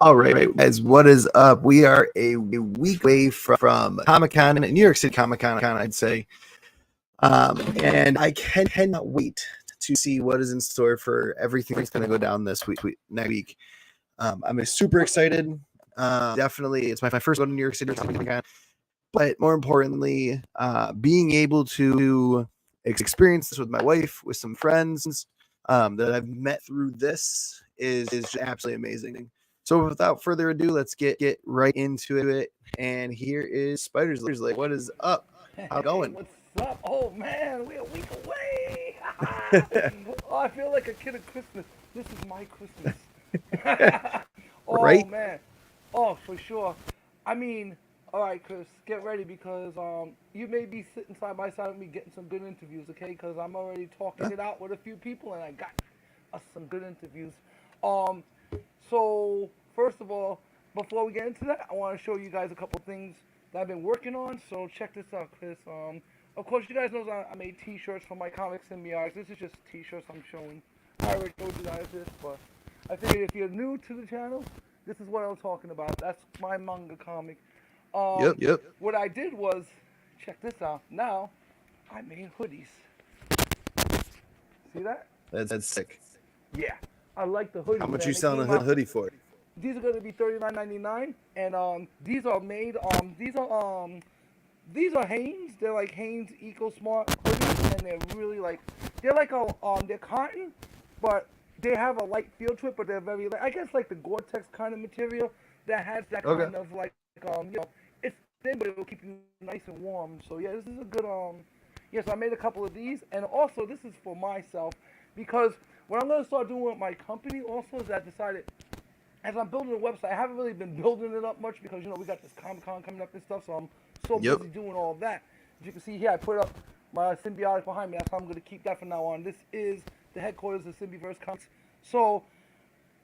All right, guys, what is up? We are a week away from Comic-Con, New York City Comic-Con, I'd say. And I cannot wait to see what is in store for everything that's going to go down this next week. I'm super excited. Definitely, it's my first go to New York City Comic-Con, but more importantly, being able to experience this with my wife, with some friends that I've met through this is absolutely amazing. So without further ado, let's get right into it. And here is Spider's Lake. What is up? How Hey, going? what's up? Oh man, we're a week away. Oh, I feel like a kid at Christmas. This is my Christmas. Oh Right? man. Oh, for sure. I mean, all right, Chris, get ready because you may be sitting side by side with me getting some good interviews, okay? Because I'm already talking it out with a few people, and I got us some good interviews. Um, so first of all, before we get into that, I want to show you guys a couple things that I've been working on. So check this out, Chris. Of course, you guys know I made T-shirts for my comics and symbiotics. This is just T-shirts I'm showing. I already told you guys this, but I figured if you're new to the channel, this is what I'm talking about. That's my manga comic. Yep. What I did was, check this out. Now, I made hoodies. See that? That's sick. Yeah, I like the How hoodies, much you man. They selling came a out. hoodie for? These are gonna be $39.99, and these are made these are Hanes. They're like Hanes Eco Smart hoodies, and they're really like they're cotton, but they have a light feel to it, but they're very I guess like the Gore-Tex kind of material that has that Okay. kind of it's thin, but it will keep you nice and warm. So yeah, this is a good yes, I made a couple of these, and also this is for myself because what I'm gonna start doing with my company also is I decided as I'm building a website, I haven't really been building it up much because we got this Comic Con coming up and stuff, so I'm so Yep. busy doing all that. As you can see here, I put up my symbiotic behind me. That's how I'm going to keep that from now on. This is the headquarters of Symbioverse Comics. So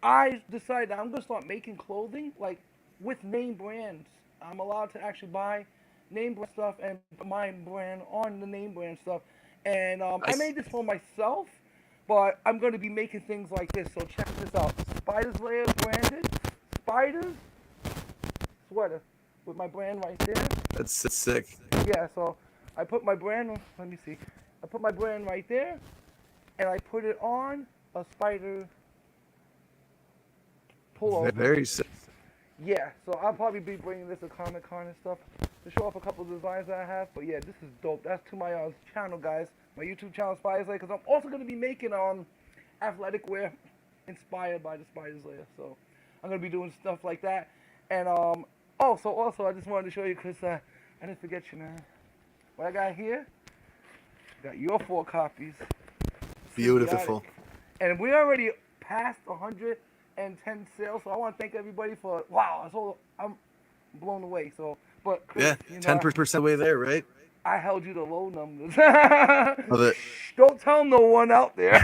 I decided that I'm going to start making clothing like with name brands. I'm allowed to actually buy name brand stuff and put my brand on the name brand stuff. And I Nice. made this for myself, but I'm going to be making things like this. So check this out. Spider's Lair branded Spiders sweater with my brand right there. That's sick. Yeah, so I put my brand, let me see. I put my brand right there, and I put it on a spider pullover. Very sick. Yeah, so I'll probably be bringing this to Comic Con and stuff to show off a couple of designs that I have. But yeah, this is dope. That's to my channel, guys. My YouTube channel, Spider's Lair, because I'm also going to be making athletic wear inspired by the Spider's Lair. So I'm going to be doing stuff like that. And also, I just wanted to show you, because I didn't forget you, man. What I got here, I got your 4 copies. Beautiful. Symbiotic. And we already passed 110 sales, so I want to thank everybody for, wow, I'm blown away. So, but Chris, Yeah, 10% way there, right? I held you to low numbers. Love it. Shh, don't tell no one out there.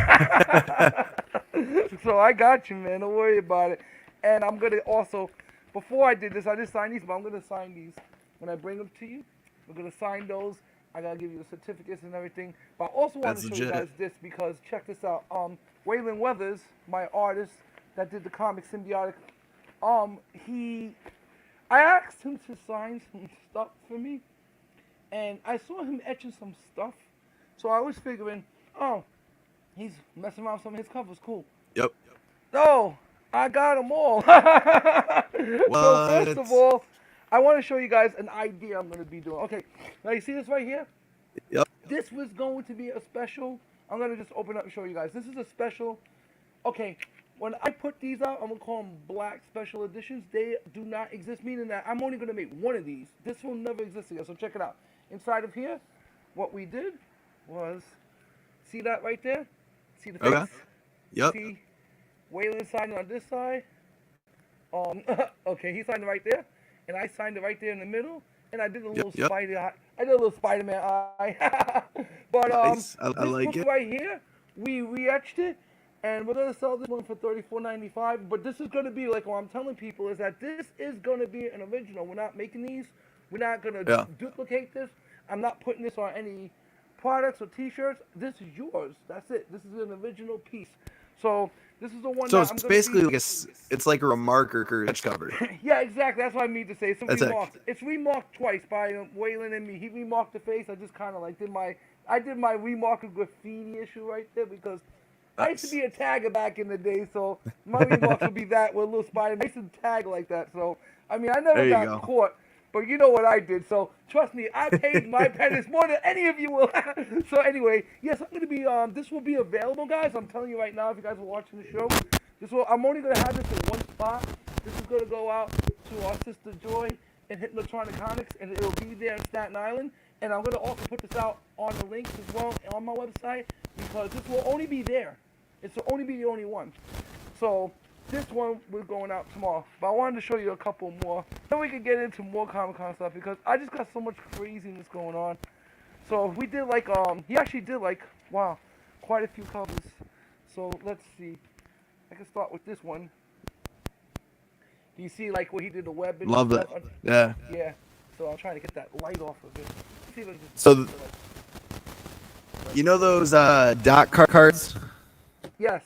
So I got you, man. Don't worry about it. And I'm gonna also, before I did this, I just signed these, but I'm gonna sign these when I bring them to you. We're gonna sign those. I gotta give you the certificates and everything. But I also want That's to show you legit. guys this because check this out. Waylon Weathers, my artist that did the comic Symbiotic, I asked him to sign some stuff for me, and I saw him etching some stuff. So I was figuring, oh, he's messing around with some of his covers. Cool. Yep. No, I got them all. So first of What? all, I want to show you guys an idea I'm going to be doing. Okay, now you see this right here? Yep. This was going to be a special. I'm going to just open up and show you guys. This is a special. Okay, when I put these out, I'm going to call them black special editions. They do not exist, meaning that I'm only going to make one of these. This will never exist again, so check it out. Inside of here, what we did was, see that right there? See the face? Okay. Yep. See Waylon signed it on this side. Okay, he signed it right there, and I signed it right there in the middle, and I did a little Yep. spider eye. I did a little Spider-Man eye. But Nice. I this like book it. right here, we re-etched it, and we're gonna sell this one for $34.95. But this is gonna be like what I'm telling people is that this is gonna be an original. We're not making these. We're not gonna Yeah. duplicate this. I'm not putting this on any products or T-shirts. This is yours. That's it. This is an original piece. So this is the one So that it's I'm gonna basically be. like it's like a remarker sketch cover. Yeah, exactly. That's what I mean to say. It's a That's it. remark. It's remarked twice by Waylon and me. He remarked the face. I just kind of like I did my remark graffiti issue right there because I used to Nice. be a tagger back in the day, so my remarks would be that with a little spider. I used to tag like that, so I mean I never There you got go. caught, but you know what I did. So trust me, I paid my penance more than any of you will. So anyway, yes, I'm gonna be this will be available, guys. I'm telling you right now, if you guys are watching the show, I'm only gonna have this in one spot. This is gonna go out to our sister Joy and Hypnotronics, and it'll be there in Staten Island. And I'm gonna also put this out on the links as well on my website because this will only be there. It's only be the only one. So this one we're going out tomorrow. But I wanted to show you a couple more. Then we can get into more Comic Con stuff because I just got so much craziness going on. So we did like he actually did like wow, quite a few covers. So let's see. I can start with this one. Do you see like where he did the web and Love that. stuff? Yeah. Yeah. So I'm trying to get that light off of it. Let's see if I can just So you know those dot cards? yes.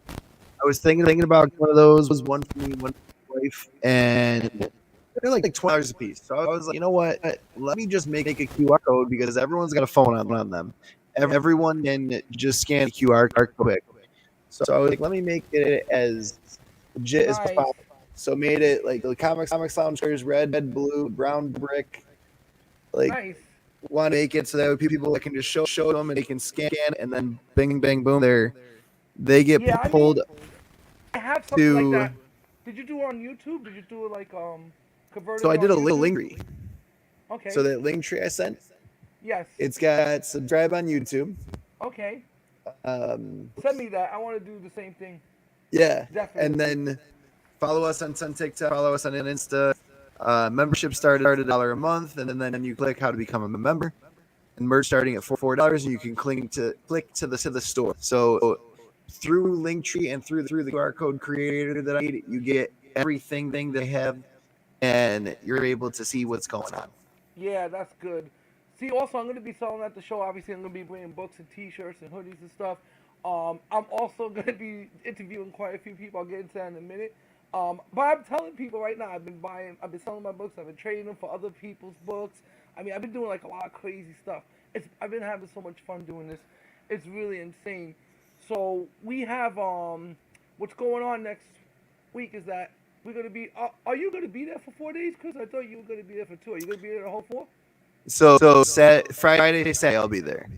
I was thinking about one of those. Was one for me, one for my wife, and they're like $20 a piece. So I was like, you know what? Let me just make a QR code because everyone's got a phone on them. Everyone can just scan the QR code quick. So I was like, let me make it as legit as Nice. possible. So made it like the comics lounge colors, red, blue, brown brick. Like Nice. want to make it so that people that can just show them and they can scan and then bing bang boom they get Yeah, I pulled mean, I have something like to. that. Did you do it on YouTube? Did you do it like converted? So I did on a little YouTube? link tree. Okay. So that link tree I sent, Yes. it's got subscribe on YouTube. Okay. Um, Send me that. I want to do the same thing. yeah, Definitely. and then follow us on TikTok, follow us on Insta. Membership started $1 a month, and then you click how to become a member. And merch starting at $4, and you can click to the store. So through Linktree and through the QR code creator that I made, you get everything they have, and you're able to see what's going on. Yeah, that's good. See, also, I'm going to be selling at the show. Obviously, I'm going to be bringing books and T-shirts and hoodies and stuff. I'm also going to be interviewing quite a few people. I'll get into that in a minute. But I'm telling people right now, I've been selling my books. I've been trading them for other people's books. I mean, I've been doing like a lot of crazy stuff. I've been having so much fun doing this. It's really insane. So we have what's going on next week is that we're gonna be. Are you gonna be there for 4 days, Chris? I thought you were gonna be there for 2. Are you gonna be there the whole 4? So Friday, Saturday, I'll be there.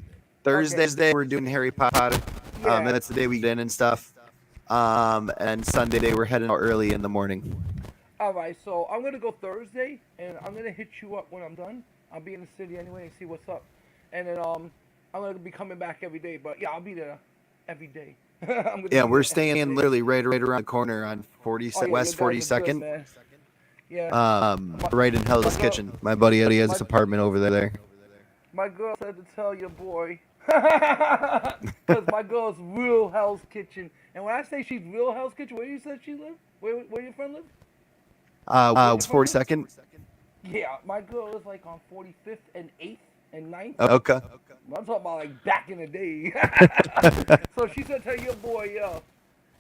Thursday, we're doing Harry Potter. Yeah. And that's the day we get in and stuff. And Sunday, we're heading out early in the morning. All right. So I'm gonna go Thursday, and I'm gonna hit you up when I'm done. I'll be in the city anyway and see what's up. And then I'm gonna be coming back every day. But yeah, I'll be there every day. Yeah, we're staying literally right around the corner on 40 Oh, yeah, West you guys are good, 42nd. man. Yeah. Right in Hell's Kitchen. My buddy has this apartment over there. My girl said to tell your boy. Because my girl's real Hell's Kitchen. And when I say she's real Hell's Kitchen, where you said she lived? Where your friend lived? 42nd. Yeah, my girl is like on 45th and 8th and 9th. Okay. I'm talking about like back in the day. So she said tell your boy, yo,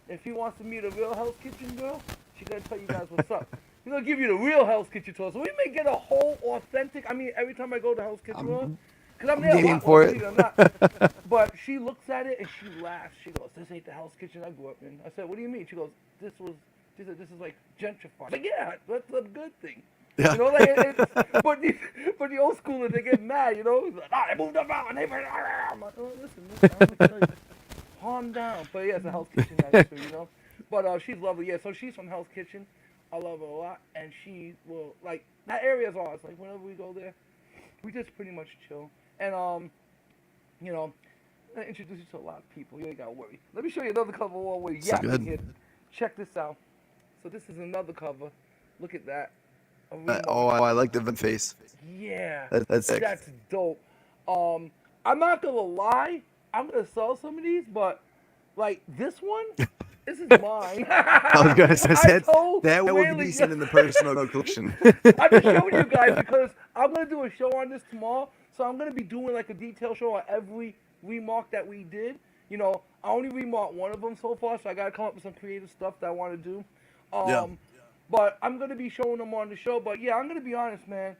if he wants to meet a real Hell's Kitchen girl, she gonna tell you guys what's up. He's gonna give you the real Hell's Kitchen tour. So we may get a whole authentic. I mean, every time I go to Hell's Kitchen, because I'm there a lot, for believe it. it or not. But she looks at it and she laughs. She goes, "This ain't the Hell's Kitchen I grew up in." I said, "What do you mean?" She goes, She said, "This is like gentrified." I'm like, yeah, that's a good thing. Yeah. You know, like, but the old schoolers, they get mad, you know? Like, they moved up out, and I'm like, oh, listen, I'm gonna tell you, calm down. But yeah, it's a Hell's Kitchen, that's true, you know? But she's lovely, yeah, so she's from Hell's Kitchen. I love her a lot, and she will, like, that area is ours. Like, whenever we go there, we just pretty much chill. And, you know, I introduce you to a lot of people. You ain't gotta worry. Let me show you another cover one with Yapping here. Check this out. So this is another cover. Look at that. I like the vent face. Yeah, That's sick. That's dope. I'm not gonna lie, I'm gonna sell some of these, but like this one, this is mine. I was gonna say that would Whaley be seen in the personal collection. I'm just showing you guys because I'm gonna do a show on this tomorrow. So I'm gonna be doing like a detailed show on every remark that we did, You know, I only remarked one of them so far, so I gotta come up with some creative stuff that I want to do. Yeah. But I'm gonna be showing them on the show. But yeah, I'm gonna be honest, man.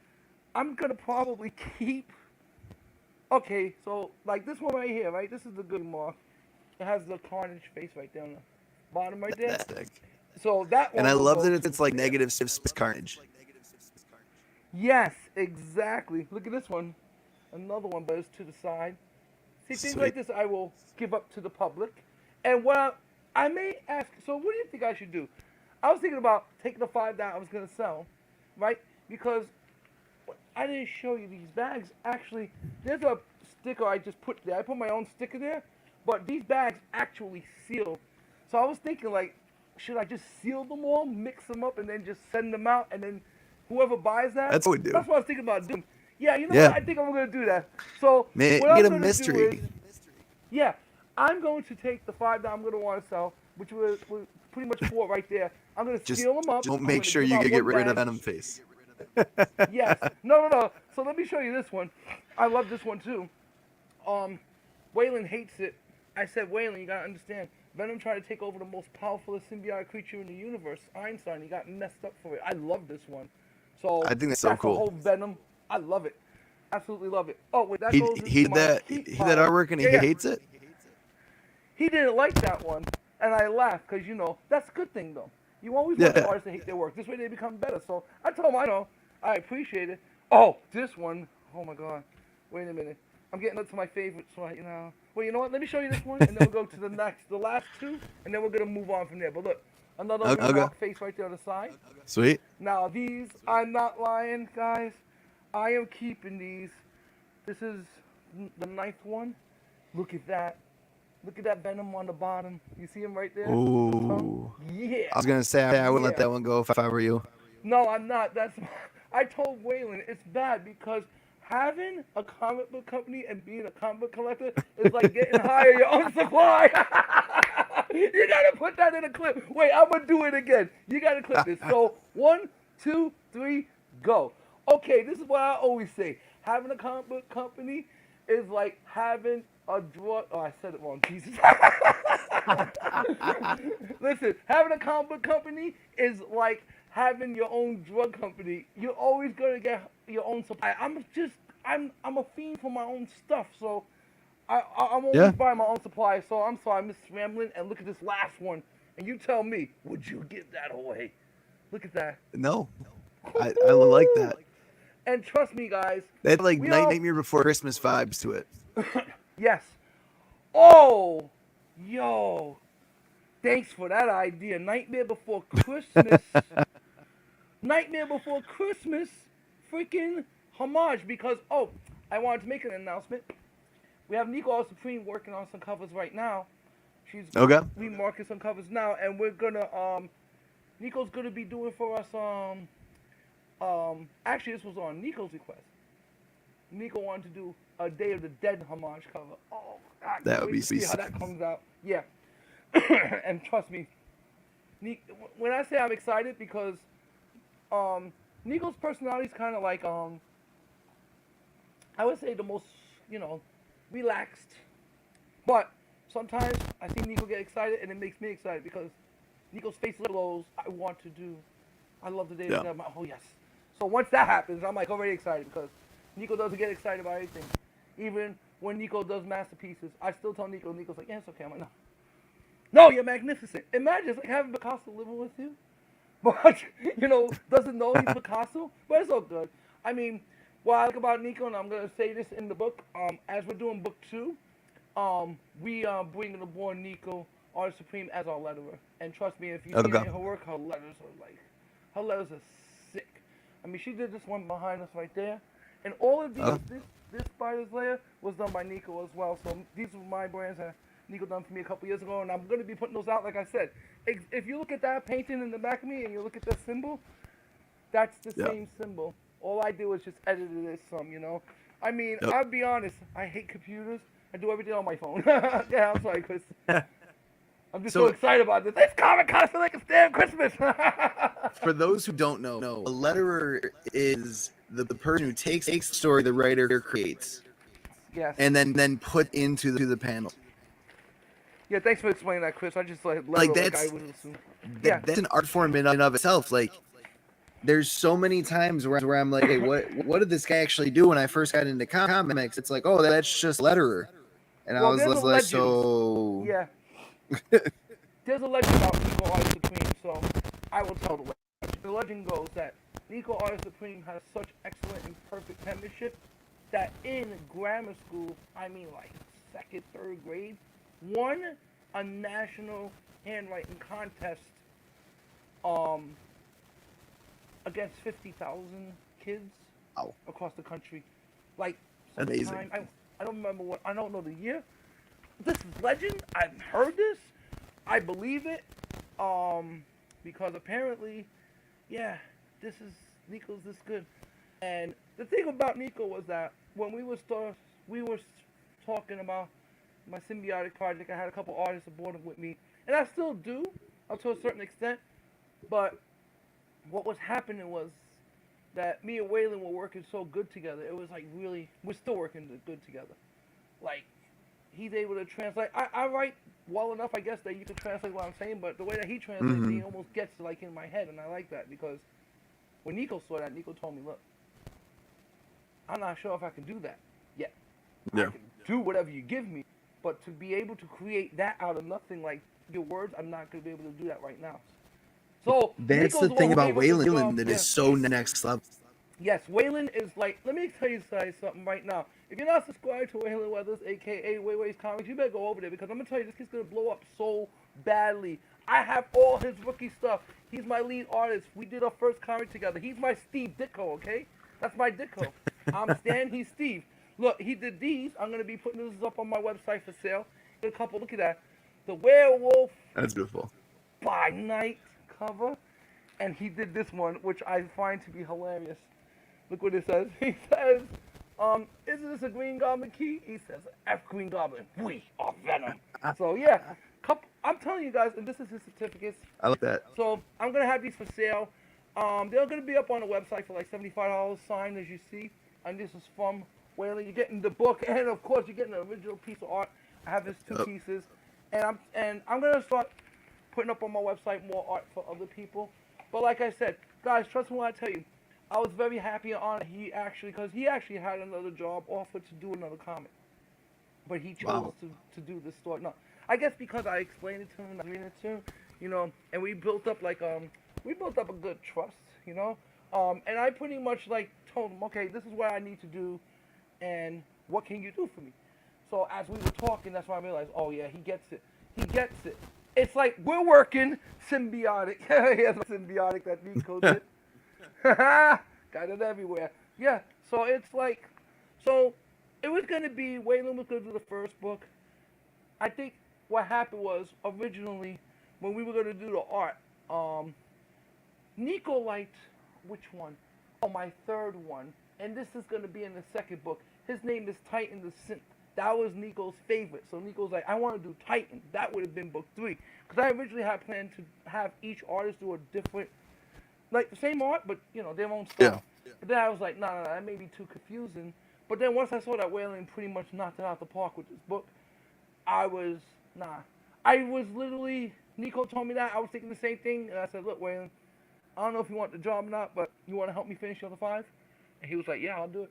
I'm gonna probably keep. Okay, so like this one right here, right? This is the good mark. It has the Carnage face right there on the bottom right there. That's sick. So that And one I will love go that to. it's like negative space carnage. Yes, exactly. Look at this one. Another one, but it's to the side. See, things Sweet. like this I will give up to the public. And what I may ask, so what do you think I should do? I was thinking about taking the 5 that I was going to sell, right? Because I didn't show you these bags. Actually, there's a sticker I just put there. I put my own sticker there, but these bags actually seal. So I was thinking, like, should I just seal them all, mix them up, and then just send them out, and then whoever buys that? That's what we do. That's what I was thinking about doing. Yeah, you know Yeah. what? I think I'm going to do that. So Man, what get I'm a going to do mystery. is, yeah, I'm going to take the 5 that I'm going to want to sell, which was pretty much 4 right there. I'm going to Just seal them up. don't I'm make gonna sure give you out get one rid of bag. Venom face. Yes. No. So let me show you this one. I love this one too. Waylon hates it. I said, Waylon, you gotta understand. Venom tried to take over the most powerful symbiotic creature in the universe, Einstein. He got messed up for it. I love this one. So I think that's so cool. The whole Venom. I love it. Absolutely love it. Oh wait, that He goes into he my that heat he pile. that artwork and he Yeah. hates it. He didn't like that one, and I laughed because you know that's a good thing though. You always Yeah. want artists to hate their work. This way they become better. So I told him I know. I appreciate it. Oh, this one. Oh my God. Wait a minute. I'm getting up to my favorites right now. Well, you know what? Let me show you this one, and then we'll go to the last 2, and then we're gonna move on from there. But look, another Okay. remark face right there on the side. Sweet. Now these, I'm not lying, guys. I am keeping these. This is the 9th one. Look at that. Look at that Venom on the bottom. You see him right there? Ooh. Yeah. I was gonna say I wouldn't let Yeah. that one go if I were you. No, I'm not. I told Waylon it's bad because having a comic book company and being a comic book collector is like getting higher your own supply. You gotta put that in a clip. Wait, I'm gonna do it again. You gotta clip this. So 1, 2, 3, go. Okay, this is what I always say. Having a comic book company is like having a drug. Oh, I said it wrong. Jesus. Listen, having a comic book company is like having your own drug company. You're always gonna get your own supply. I'm a fiend for my own stuff, so I'm always buying my own supply. So I'm sorry, I'm just rambling. And look at this last one, and you tell me, would you give that away? Look at that. No. I like that. And trust me, guys. They had like We all- Nightmare Before Christmas vibes to it. Yes. Oh, yo. Thanks for that idea. Nightmare Before Christmas. Nightmare Before Christmas. Freaking homage. Because, I wanted to make an announcement. We have Nico All Supreme working on some covers right now. She's Okay. remarking some covers now. And we're going to, Nico's going to be doing for us, actually, this was on Nico's request. Nico wanted to do a Day of the Dead homage cover. Oh, God, That would be see how sick. that comes out. Yeah. And trust me, when I say I'm excited, because Nico's personality is kind of like, I would say the most, relaxed. But sometimes I see Nico get excited, and it makes me excited because Nico's face glows. I want to do. I love the Day of the Dead. I'm like, oh, yes. So once that happens, I'm like already excited because Nico doesn't get excited about anything. Even when Nico does masterpieces, I still tell Nico's like, yeah, it's okay. I'm like, no. No, you're magnificent. Imagine it's like having Picasso living with you. But, doesn't know he's Picasso. But it's all good. I mean, what I like about Nico, and I'm going to say this in the book, as we're doing book 2, we are bringing aboard Nico, Artist Supreme, as our letterer. And trust me, if you see her work, her letters are sick. I mean, she did this one behind us right there. And all of these, this spider's lair was done by Nico as well. So these were my brands that Nico done for me a couple years ago. And I'm going to be putting those out, like I said. If you look at that painting in the back of me and you look at the symbol, that's the same symbol. All I do is just edited it some, I mean, I'll be honest. I hate computers. I do everything on my phone. Yeah, I'm sorry, Chris. I'm just so excited about this. This comic kind of feel like it's damn Christmas. For those who don't know, a letterer is the person who takes the story the writer creates, Yes. and then put into the panel. Yeah, thanks for explaining that, Chris. I just let Like it like I was assuming. Yeah. that's an art form in and of itself. Like there's so many times where I'm like, hey, what did this guy actually do when I first got into comics? It's like, oh, that's just letterer. And I Well, was there's a like, legend. so Yeah. There's a legend about Nico Artist Supreme, so I will tell the legend. The legend goes that Nico Artist Supreme has such excellent and perfect penmanship that in grammar school, I mean like second, third grade, won a national handwriting contest um, against 50,000 kids wow, across the country. Like amazing. sometime, I don't remember what, I don't know the year. This is legend. I've heard this. I believe it. Because apparently, yeah, this is Nico's this good. And the thing about Nico was that when we were talking about my symbiotic project, I had a couple artists aboard with me, and I still do up to a certain extent. But what was happening was that me and Waylon were working so good together. It was like really, we're still working good together. Like he's able to translate. I write well enough, I guess, that you can translate what I'm saying, but the way that he translates, he almost gets like in my head, and I like that because when Nico saw that, Nico told me, "Look, I'm not sure if I can do that yet. Yeah. I can do whatever you give me, but to be able to create that out of nothing, like your words, I'm not going to be able to do that right now." So That's Nico's the thing about gave us the job. Waylon that is so next level. Yes, Waylon is like, let me tell you something right now. If you're not subscribed to Waylon Weathers, aka Wayway's Comics, you better go over there because I'm going to tell you, this kid's going to blow up so badly. I have all his rookie stuff. He's my lead artist. We did our first comic together. He's my Steve Ditko, okay? That's my Ditko. I'm Stan, he's Steve. Look, he did these. I'm going to be putting this up on my website for sale. Get a couple, look at that. The Werewolf That's beautiful. by Night cover. And he did this one, which I find to be hilarious. Look what it says. He says, isn't this a Green Goblin key? He says, F Green Goblin, we are Venom. So yeah, I'm telling you guys, and this is his certificates. I like that. So I'm going to have these for sale. They're going to be up on the website for like $75 signed, as you see. And this is from Waylon. You're getting the book, and of course you're getting the original piece of art. I have this two pieces. And I'm going to start putting up on my website more art for other people. But like I said, guys, trust me when I tell you, I was very happy and honored because he actually had another job offered to do another comic. But he chose to do this story. No, I guess because I explained it to him, I read it to him, you know, and we built up a good trust, you know. And I pretty much like told him, okay, this is what I need to do, and what can you do for me? So as we were talking, that's when I realized, oh yeah, he gets it. He gets it. It's like we're working symbiotic. Yeah, symbiotic that Nico did. Got it everywhere. Yeah, so it's like, so it was going to be, Waylon was going to do the first book. I think what happened was, originally, when we were going to do the art, Nico liked, which one? Oh, my third one. And this is going to be in the second book. His name is Titan the Synth. That was Nico's favorite. So Nico's like, I want to do Titan. That would have been book 3. Because I originally had planned to have each artist do a different, like the same art, but, you know, their own style. Yeah. But then I was like, no, that may be too confusing. But then once I saw that Waylon pretty much knocked it out the park with this book, I was literally, Nico told me that. I was thinking the same thing. And I said, look, Waylon, I don't know if you want the job or not, but you want to help me finish the other 5? And he was like, yeah, I'll do it.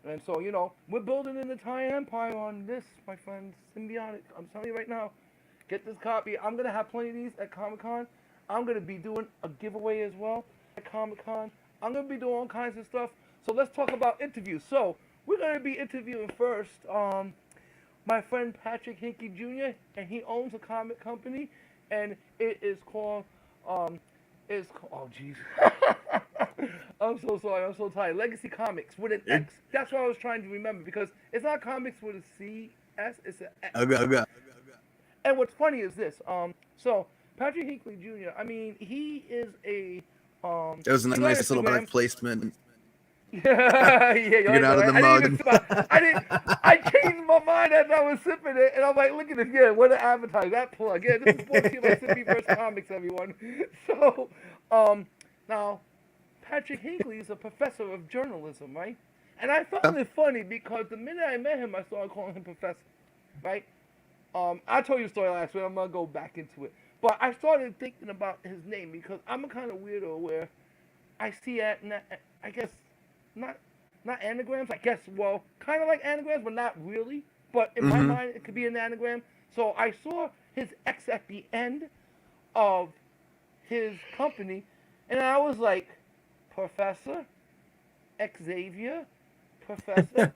And so, you know, we're building an entire empire on this, my friends. Symbiotic. I'm telling you right now. Get this copy. I'm going to have plenty of these at Comic-Con. I'm going to be doing a giveaway as well at Comic-Con. I'm going to be doing all kinds of stuff. So let's talk about interviews. So we're going to be interviewing first my friend Patrick Hinkey Jr., and he owns a comic company, and it is called, oh, jeez. I'm so sorry. I'm so tired. Legacy Comics with an X. That's what I was trying to remember, because it's not comics with a C-S, it's an X. Okay. And what's funny is this. So Patrick Hinckley Jr., I mean, he is a... it was a nice little product placement. Yeah, Get out of the mug. I changed my mind as I was sipping it, and I'm like, look at this. Yeah, what an advertise. That plug. Yeah, this is brought to you by Sippy vs. Comics, everyone. So, now, Patrick Hinckley is a professor of journalism, right? And I found it funny because the minute I met him, I started calling him professor, right? I told you the story last week. I'm gonna go back into it. But I started thinking about his name because I'm a kind of weirdo where I see I guess not not anagrams. I guess well, kind of like anagrams, but not really. But in my Mm-hmm. mind, it could be an anagram. So I saw his X at the end of his company, and I was like, Professor Xavier, Professor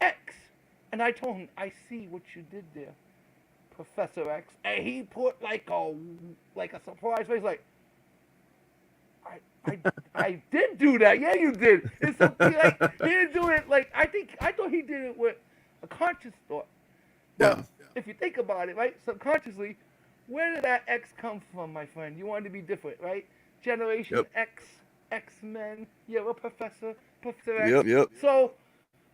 X. And I told him, I see what you did there, Professor X. And he put like a surprise face, like, I I I did do that. Yeah, you did. It's so like he didn't do it like I thought he did it with a conscious thought. But Yeah. if you think about it, right, subconsciously, where did that X come from, my friend? You wanted to be different, right? Generation Yep. X, X-Men. You're a Professor X. Yep. Yep. So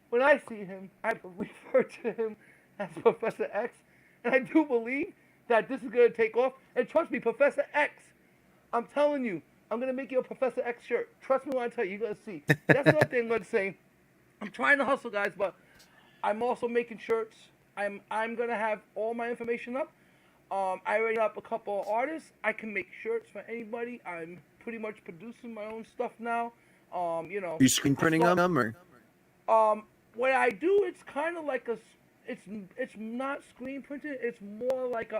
when I see him, I refer to him as Professor X, and I do believe that this is going to take off. And trust me, Professor X, I'm telling you, I'm going to make you a Professor X shirt. Trust me when I tell you, you're going to see. That's another thing I'm going to say. I'm trying to hustle, guys, but I'm also making shirts. I'm going to have all my information up. I already have a couple of artists. I can make shirts for anybody. I'm pretty much producing my own stuff now. You know, You screen printing them or? what I do, it's kind of like it's not screen printed. It's more like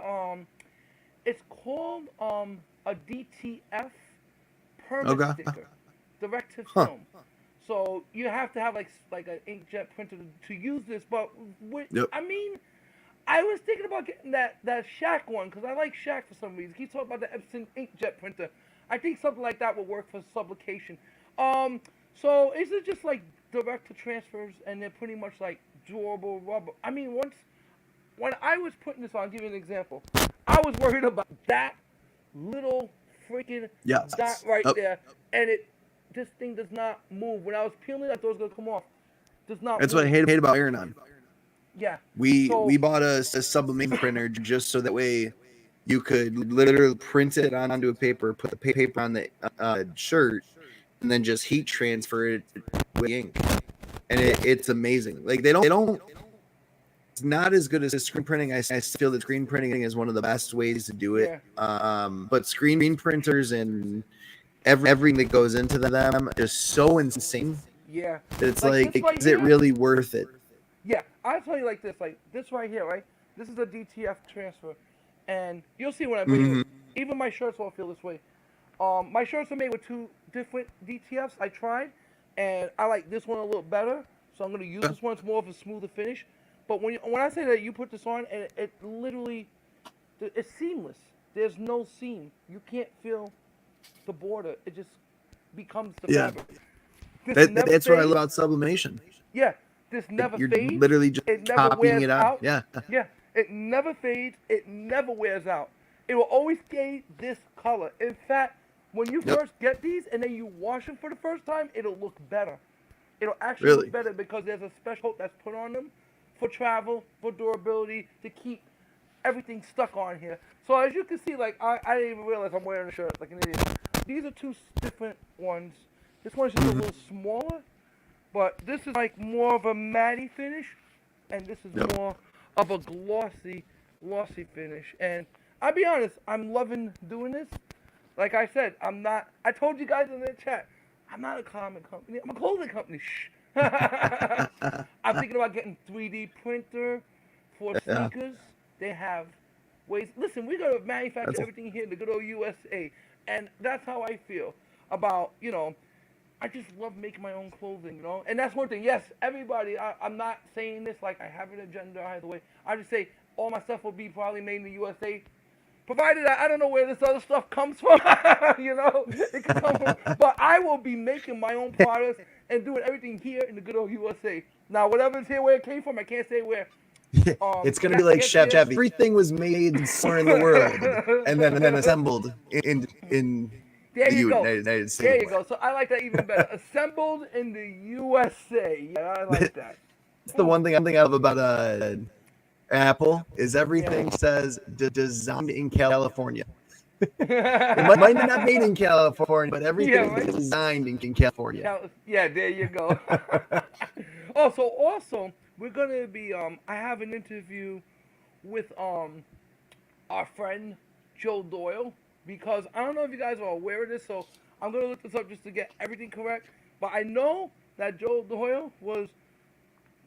it's called a DTF permit Okay. sticker, direct to Huh. film. So you have to have like an inkjet printer to use this. But Yep. I mean, I was thinking about getting that Shaq one because I like Shaq for some reason. He's talking about the Epson inkjet printer. I think something like that would work for publication. So is it just like direct to transfers and they're pretty much like durable rubber? I mean, when I was putting this on, I'll give you an example. I was worried about that little freaking Yeah. dot right Yep. there, and this thing does not move. When I was peeling it, I thought it was gonna come off. Does not That's move. what I hate about iron-on. Yeah. We So bought a sublimation printer just so that way you could literally print it onto a paper, put the paper on the shirt, and then just heat transfer it with ink. And it's amazing. Like they don't. It's not as good as screen printing. I still feel that screen printing is one of the best ways to do it. yeah, But screen printers and everything that goes into them is so insane yeah. that it's Like like, this right is it here. really worth it? Yeah, I'll tell you like this right here, right? This is a DTF transfer, and you'll see when I make Mhm. it. Even my shirts won't feel this way. My shirts are made with two different DTFs. I tried, and I like this one a little better, so I'm gonna use this one. It's more of a smoother finish. But when I say that you put this on, and it literally, it's seamless. There's no seam. You can't feel the border. It just becomes the Yeah. fabric. This never That's what I fades. love about sublimation. Yeah, this never You're fades. literally just It never copying wears it out. out. Yeah. Yeah, it never fades. It never wears out. It will always stay this color. In fact, when you Yep. first get these and then you wash them for the first time, it'll look better. It'll actually Really? look better because there's a special coat that's put on them for travel, for durability, to keep everything stuck on here. So as you can see, like I didn't even realize I'm wearing a shirt like an idiot. These are two different ones. This one's just a little smaller, but this is like more of a matty finish, and this is Yep. more of a glossy finish. And I'll be honest, I'm loving doing this. Like I said, I told you guys in the chat, I'm not a comic company. I'm a clothing company. Shh. I'm thinking about getting 3D printer for Yeah. sneakers. They have ways. Listen, we're gonna manufacture That's- everything here in the good old USA, and that's how I feel about I just love making my own clothing, and that's one thing. Yes, everybody. I'm not saying this like I have an agenda either way. I just say all my stuff will be probably made in the USA. Provided I don't know where this other stuff comes from, it could come from, but I will be making my own products and doing everything here in the good old USA. Now, whatever's here where it came from, I can't say where. It's gonna be like Chef. Everything was made somewhere in the world and then assembled in There the you go. United States. There you go. So I like that even better. Assembled in the USA. Yeah, I like that. That's the one thing I love about Apple is everything says designed in California. It might not be made in California, but everything Yeah, right? is designed in California. Yeah, there you go. Also, we're gonna be. I have an interview with our friend Joe Doyle, because I don't know if you guys are aware of this, so I'm gonna look this up just to get everything correct. But I know that Joe Doyle was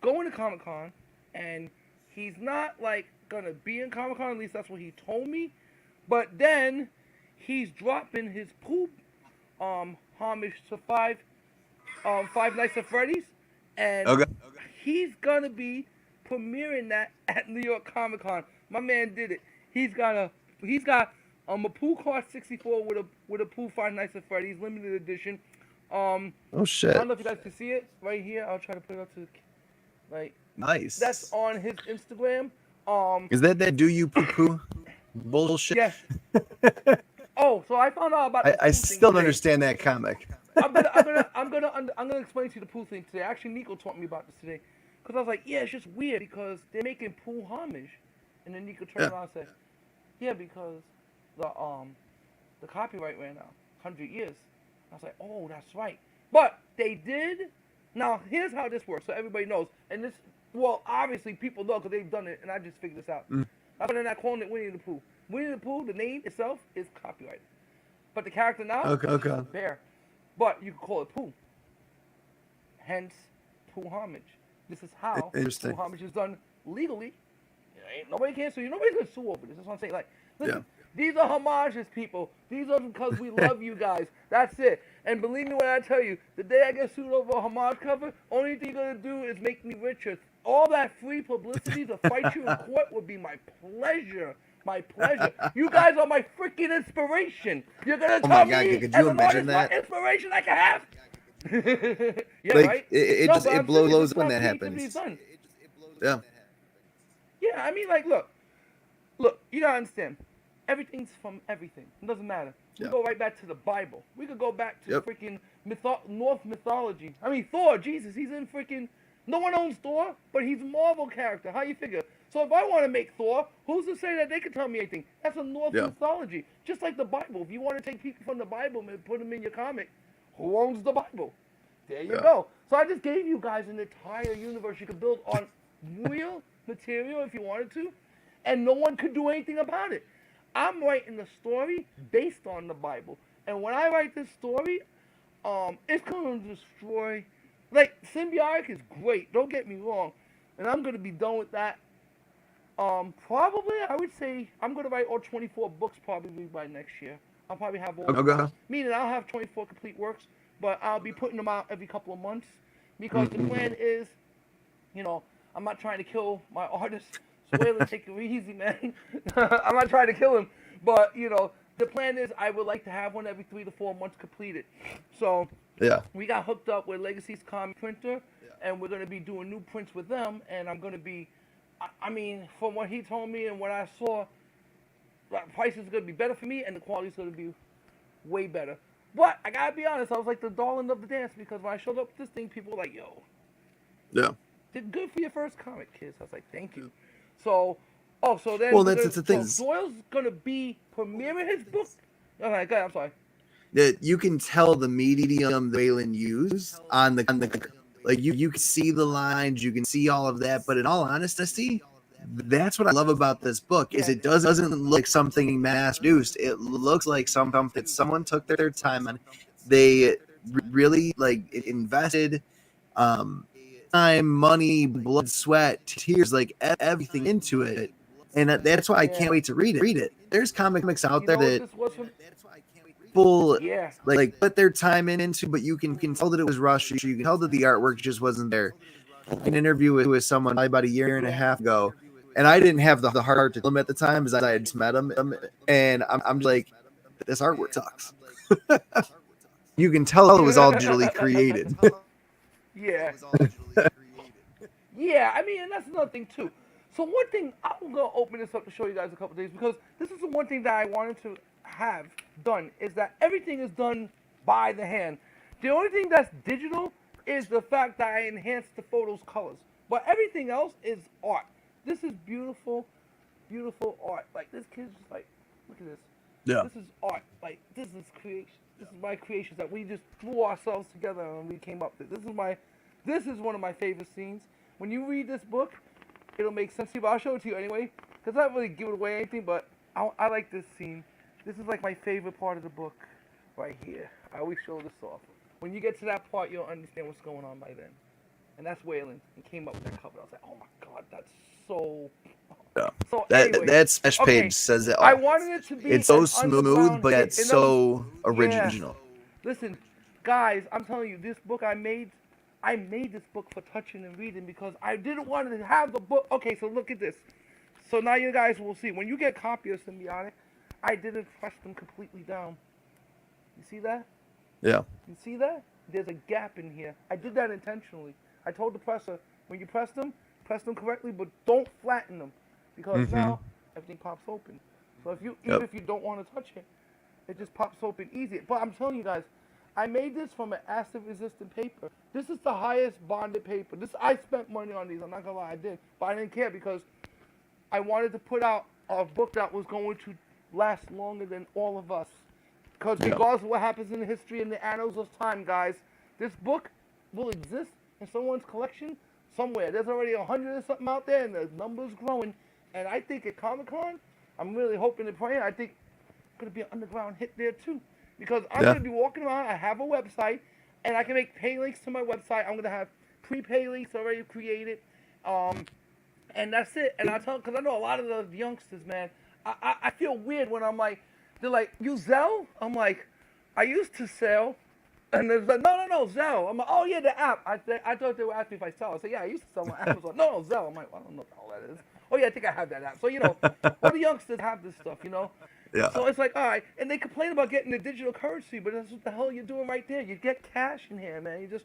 going to Comic Con, and he's not like gonna be in Comic Con. At least that's what he told me. But then he's dropping his poop homage to Five Nights at Freddy's, and Okay. he's gonna be premiering that at New York Comic Con. My man did it. He's got a Pooh Car 64 with a Pooh Five Nights at Freddy's limited edition. Oh shit. I don't know if you guys can see it right here. I'll try to put it up to like Nice. that's on his Instagram. Is that do you poo poo bullshit? Yes. Oh, so I found out about. I still don't understand that comic. I'm gonna explain to you the Pooh thing today. Actually, Nico taught me about this today, because I was like, yeah, it's just weird because they're making Pooh homage, and then Nico turned around and said, yeah, because the copyright ran out 100 years. I was like, oh, that's right. But they did. Now here's how this works, so everybody knows. And this, well, obviously people know because they've done it, and I just figured this out. I've been not calling it Winnie the Pooh. Winnie the Pooh, the name itself is copyrighted, but the character now is a bear. But you can call it Pooh. Hence, Pooh homage. This is how Pooh homage is done legally. Nobody can sue you. Nobody's gonna sue over this. That's what I'm saying. Like, listen, these are homages, people. These are because we love you guys. That's it. And believe me when I tell you, the day I get sued over a homage cover, only thing you're gonna do is make me richer. All that free publicity to fight you in court would be my pleasure. My pleasure. You guys are my freaking inspiration. You're gonna tell me could as you an imagine artist that? my inspiration I can have. Yeah, like, right. It blows when that happens. Yeah. Yeah, I mean, like, look, you gotta understand. Everything's from everything. It doesn't matter. We go right back to the Bible. We could go back to freaking Norse mythology. I mean, Thor, Jesus, he's in freaking. No one owns Thor, but he's a Marvel character. How you figure? So if I want to make Thor, who's to say that they can tell me anything? That's a Norse mythology. Just like the Bible. If you want to take people from the Bible and put them in your comic, who owns the Bible? There you go. So I just gave you guys an entire universe you could build on real material if you wanted to, and no one could do anything about it. I'm writing the story based on the Bible, and when I write this story, it's going to destroy. Like, Symbiotic is great, don't get me wrong, and I'm going to be done with that. Probably, I would say, I'm going to write all 24 books probably by next year. I'll probably have all, meaning I'll have 24 complete works, but I'll be putting them out every couple of months, because the plan is, you know, I'm not trying to kill my artist. Spoiler, take it easy, man. I'm not trying to kill him, but, you know, the plan is I would like to have one every 3 to 4 months completed. So we got hooked up with Legacy's comic printer, and we're going to be doing new prints with them, and I'm going to be, I mean, from what he told me and what I saw, the price is going to be better for me, and the quality is going to be way better. But I got to be honest, I was like the darling of the dance, because when I showed up with this thing, people were like, yo. Yeah. Did good for your first comic, kids. I was like, thank you. So, so then. Well, that's the thing. So Doyle's gonna be premiering his book. Okay, go ahead, I'm sorry. That you can tell the medium that Waylon used on the like you can see the lines, you can see all of that. But in all honesty, that's what I love about this book is it doesn't look like something mass produced. It looks like something that someone took their time on. They really like invested. Time, money, blood, sweat, tears, like everything into it, and that's why I can't wait to read it. There's comics out there that people like put their time into, but you can tell that it was rushed. You can tell that the artwork just wasn't there. An interview with someone about a year and a half ago, and I didn't have the heart to them at the time because I had just met him, and I'm just like, this artwork sucks. You can tell it was all digitally created. Yeah. Yeah, I mean, and that's another thing too. So one thing, I'm gonna open this up to show you guys a couple days, because this is the one thing that I wanted to have done, is that everything is done by the hand. The only thing that's digital is the fact that I enhanced the photos colors, but everything else is art. This is beautiful, beautiful art. Like, this kid's just like, look at this. Yeah. This is art. Like, this is creation. This is my creations that we just threw ourselves together and we came up with. This is one of my favorite scenes. When you read this book, it'll make sense to you, but I'll show it to you anyway. because I don't really give away anything, but I like this scene. This is like my favorite part of the book, right here. I always show this off. When you get to that part, you'll understand what's going on by then. And that's Wayland. He came up with that cover. I was like, oh my god, that's so. Yeah. So anyway, That splash okay. page says it all. I wanted it to be It's so an smooth, underground but hit, it's and that was- so yeah. original. Listen, guys, I'm telling you, this book I made this book for touching and reading because I didn't want to have the book. Okay, so look at this. So now you guys will see. When you get a copy of Symbiotic, I didn't press them completely down. You see that? Yeah. You see that? There's a gap in here. I did that intentionally. I told the presser, when you press them correctly, but don't flatten them. Because now, everything pops open. So if you, even if you don't want to touch it, it just pops open easy. But I'm telling you guys, I made this from an acid-resistant paper. This is the highest bonded paper. I spent money on these. I'm not gonna lie, I did, but I didn't care because I wanted to put out a book that was going to last longer than all of us. Because regardless of what happens in history and the annals of time, guys, this book will exist in someone's collection somewhere. There's already 100 or something out there, and the number's growing. And I think at Comic-Con, I'm really hoping and praying. I think it's gonna be an underground hit there too. Because I'm going to be walking around, I have a website, and I can make pay links to my website. I'm going to have pre-pay links already created, and that's it. And I tell, because I know a lot of the youngsters, man, I feel weird when I'm like, they're like, you Zelle? I'm like, I used to sell, and they're like, no, Zelle. I'm like, oh yeah, the app. I thought they were asking me if I sell. I said, yeah, I used to sell on Amazon. No, Zelle. I'm like, well, I don't know what the hell that is. Oh yeah, I think I have that app. So, all the youngsters have this stuff, Yeah. So it's like, all right, and they complain about getting the digital currency, but that's what the hell you're doing right there. You get cash in here, man. You just,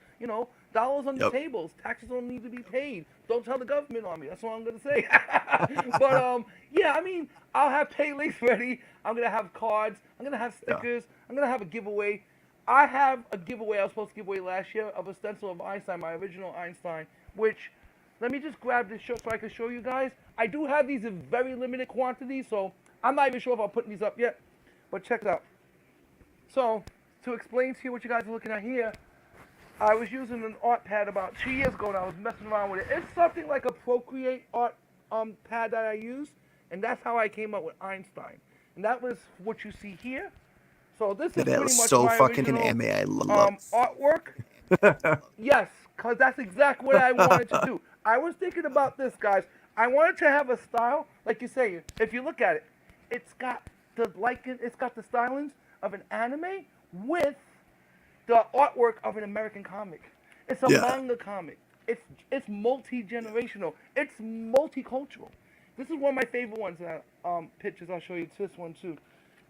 dollars on the tables. Taxes don't need to be paid. Don't tell the government on me. That's all I'm gonna say. But yeah, I mean, I'll have pay links ready. I'm gonna have cards. I'm gonna have stickers. I'm gonna have a giveaway. I have a giveaway I was supposed to give away last year of a stencil of Einstein, my original Einstein, which, let me just grab this shirt so I can show you guys. I do have these in very limited quantity, so I'm not even sure if I'll put these up yet, but check it out. So, to explain to you what you guys are looking at here, I was using an art pad about 2 years ago, and I was messing around with it. It's something like a Procreate art pad that I use, and that's how I came up with Einstein. And that was what you see here. So this is pretty much so my fucking original anime. I love artwork. Yes, because that's exactly what I wanted to do. I was thinking about this, guys. I wanted to have a style, like you say, if you look at it, it's got the stylings of an anime with the artwork of an American comic. It's a manga comic. It's multi-generational. It's multicultural. This is one of my favorite ones. Pictures. I'll show you this one too.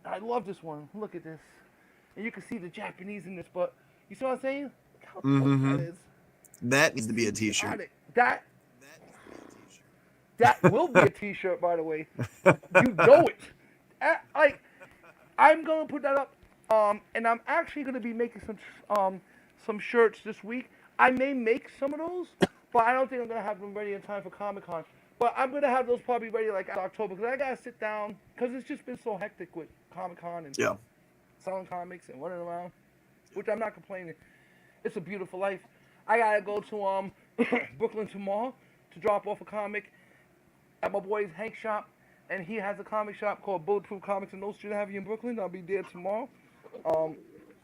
I love this one. Look at this, and you can see the Japanese in this. But you see what I'm saying? Look how close that is. That needs to be a T-shirt. That will be a T-shirt, by the way. You know it. I'm gonna put that up. And I'm actually gonna be making some shirts this week. I may make some of those, but I don't think I'm gonna have them ready in time for Comic-Con. But I'm gonna have those probably ready like October, because I gotta sit down, because it's just been so hectic with Comic-Con and selling comics and running around, which I'm not complaining. It's a beautiful life. I gotta go to Brooklyn tomorrow to drop off a comic at my boy's Hank shop, and he has a comic shop called Bulletproof Comics in Oak Street Avenue in Brooklyn. I'll be there tomorrow.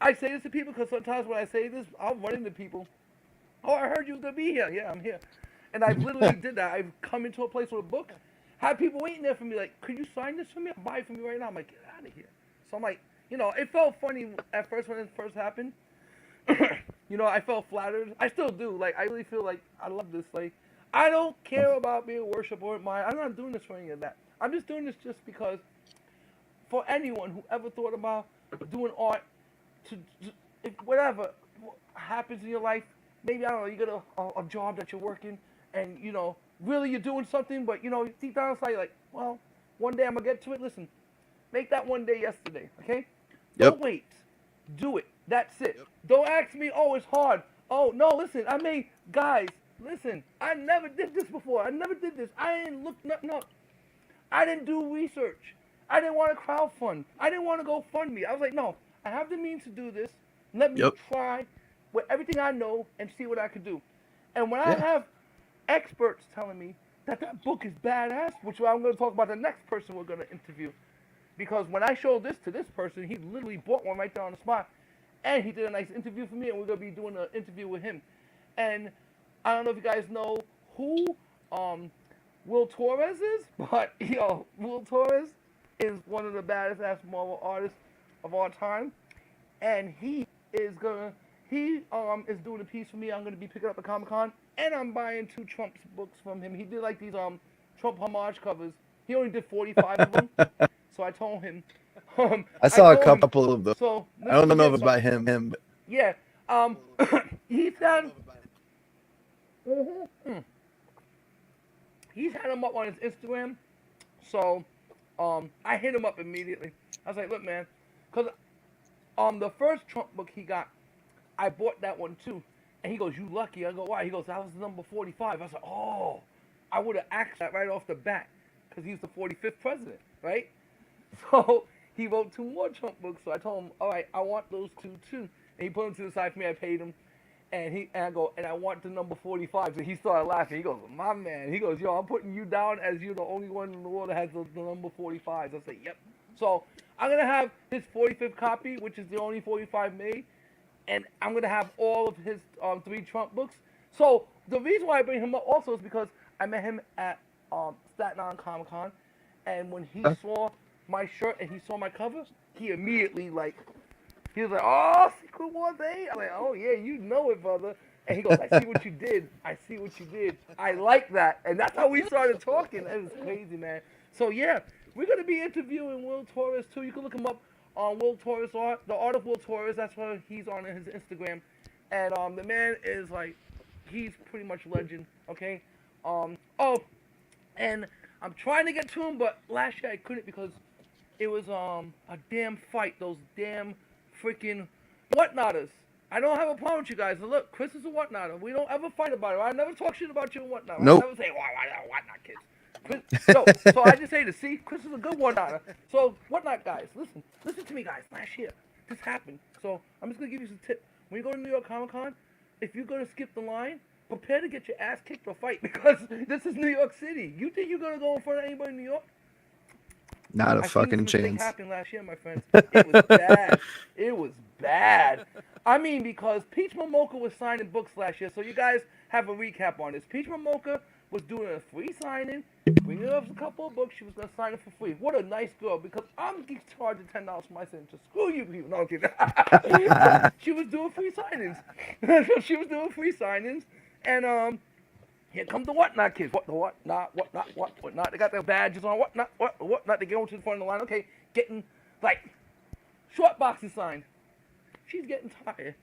I say this to people because sometimes when I say this, I'll run into people. Oh, I heard you were gonna be here. Yeah, I'm here. And I literally did that. I've come into a place with a book, had people waiting there for me, like, could you sign this for me? I'll buy it for me right now. I'm like, get out of here. So I'm like, it felt funny at first when it first happened. I felt flattered. I still do. Like, I really feel like I love this. Like, I don't care about being worshipped or admired. I'm not doing this for any of that. I'm just doing this just because for anyone who ever thought about doing art, if whatever happens in your life, maybe, I don't know, you get a job that you're working and, really you're doing something, but, deep down inside you're like, well, one day I'm going to get to it. Listen, make that one day yesterday, okay? Don't wait. Do it. That's it. Don't ask me, oh, it's hard. Oh, no, listen, guys, listen, I never did this before. I never did this. I didn't look nothing up. I didn't do research. I didn't want to crowdfund. I didn't want to go fund me. I was like, no, I have the means to do this. Let me try with everything I know and see what I could do. And when I have experts telling me that book is badass, which I'm going to talk about the next person we're going to interview. Because when I showed this to this person, he literally bought one right there on the spot. And he did a nice interview for me, and we're going to be doing an interview with him. And I don't know if you guys know who Will Torres is, but, Will Torres is one of the baddest ass Marvel artists of all time. And he is doing a piece for me. I'm going to be picking up at Comic-Con. And I'm buying 2 Trump books from him. He did like these Trump homage covers. He only did 45 of them. So I told him. I saw a couple of them. So I don't know if it's by him. But... Yeah. He's had him up on his Instagram. So I hit him up immediately. I was like, look, man, because the first Trump book he got, I bought that one too. And he goes, you lucky. I go, why? He goes, that was number 45. I was like, oh, I would have asked that right off the bat because he's the 45th president, right? So he wrote 2 more Trump books. So I told him, all right, I want those 2 too. And he put them to the side for me. I paid him. And I go, and I want the number 45. So he started laughing. He goes, my man. He goes, yo, I'm putting you down as you're the only one in the world that has the number 45. I said, yep. So I'm going to have his 45th copy, which is the only 45 made. And I'm going to have all of his 3 Trump books. So the reason why I bring him up also is because I met him at Staten Island Comic-Con. And when he saw my shirt and he saw my cover, he immediately, he was like, oh, Secret Wars 8. I'm like, oh, yeah, you know it, brother. And he goes, I see what you did. I see what you did. I like that. And that's how we started talking. It was crazy, man. So, yeah, we're going to be interviewing Will Torres, too. You can look him up on Will Torres Art, the Art of Will Torres. That's what he's on his Instagram. And the man is he's pretty much legend, okay? And I'm trying to get to him, but last year I couldn't because it was a damn fight. Those damn freaking whatnotters. I don't have a problem with you guys. But look, Chris is a whatnotter. We don't ever fight about it. I never talk shit about you and whatnot. Nope. I never say, why whatnot kids. So I just say to see, Chris is a good whatnotter. So whatnot guys, listen to me guys. Last year, this happened. So I'm just gonna give you some tips. When you go to New York Comic Con, if you're gonna skip the line, prepare to get your ass kicked or fight because this is New York City. You think you're gonna go in front of anybody in New York? Not a fucking chance. This happened last year, my friends. It was bad. It was bad. I mean, because Peach Momoka was signing books last year, so you guys have a recap on this. Peach Momoka was doing a free signing, bringing up a couple of books. She was going to sign it for free. What a nice girl, because I'm charging $10 for my signature. Screw you people. No, I'm kidding. She was doing free signings. And here come the whatnot kids. Whatnot. They got their badges on. Whatnot. They go to the front of the line. Okay, getting short boxes signed. She's getting tired.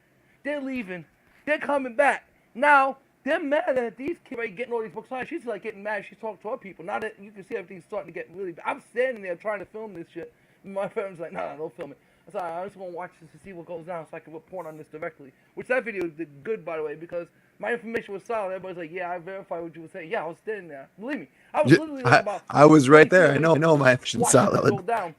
They're leaving. They're coming back. Now they're mad at these kids getting all these books signed. She's getting mad. She's talking to her people. Now that you can see everything's starting to get really bad. I'm standing there trying to film this shit. My friend's like, no, don't film it. I said, I'm just going to watch this to see what goes down so I can report on this directly. Which that video did good, by the way, because my information was solid. Everybody's like, yeah, I verified what you were saying. Yeah, I was standing there. Believe me. I was literally about... I was right there. I know my information's solid. Go down.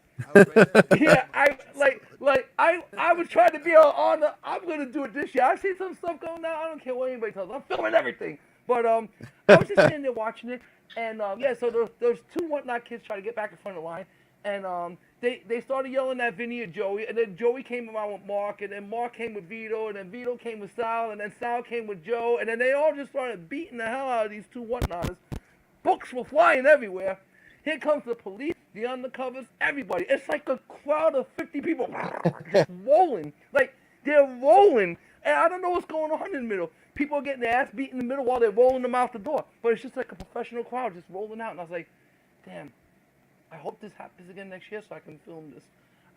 Yeah, I was trying to be on the... I'm going to do it this year. I see some stuff going down. I don't care what anybody tells me. I'm filming everything. But I was just standing there watching it. And, so there's 2 whatnot kids trying to get back in front of the line. And they started yelling at Vinny and Joey, and then Joey came around with Mark, and then Mark came with Vito, and then Vito came with Sal, and then Sal came with Joe, and then they all just started beating the hell out of these 2 whatnotters. Books were flying everywhere. Here comes the police, the undercovers, everybody. It's like a crowd of 50 people just rolling. They're rolling, and I don't know what's going on in the middle. People are getting their ass beat in the middle while they're rolling them out the door. But it's just like a professional crowd just rolling out, and I was like, damn. I hope this happens again next year so I can film this.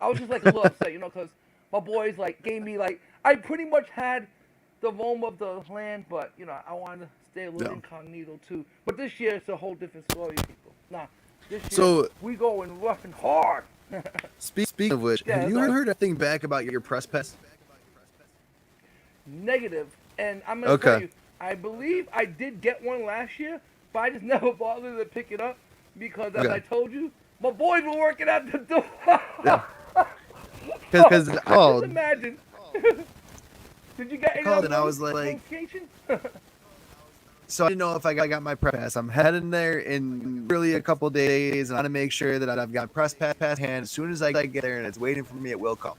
I was just a little upset, because my boys gave me I pretty much had the roam of the land, but I wanted to stay a little incognito too. But this year it's a whole different story, people. This year we going rough and hard. Speaking of which, have you heard anything back about your press pass? Negative, and I'm gonna tell you, I believe I did get one last year, but I just never bothered to pick it up. Because, as I told you, my boys were working at the door. Because I called. Just imagine. Did you get any called and I was like, So I didn't know if I got my press pass. I'm heading there in really a couple days, and I want to make sure that I've got press pass hand as soon as I get there, and it's waiting for me at Wilco.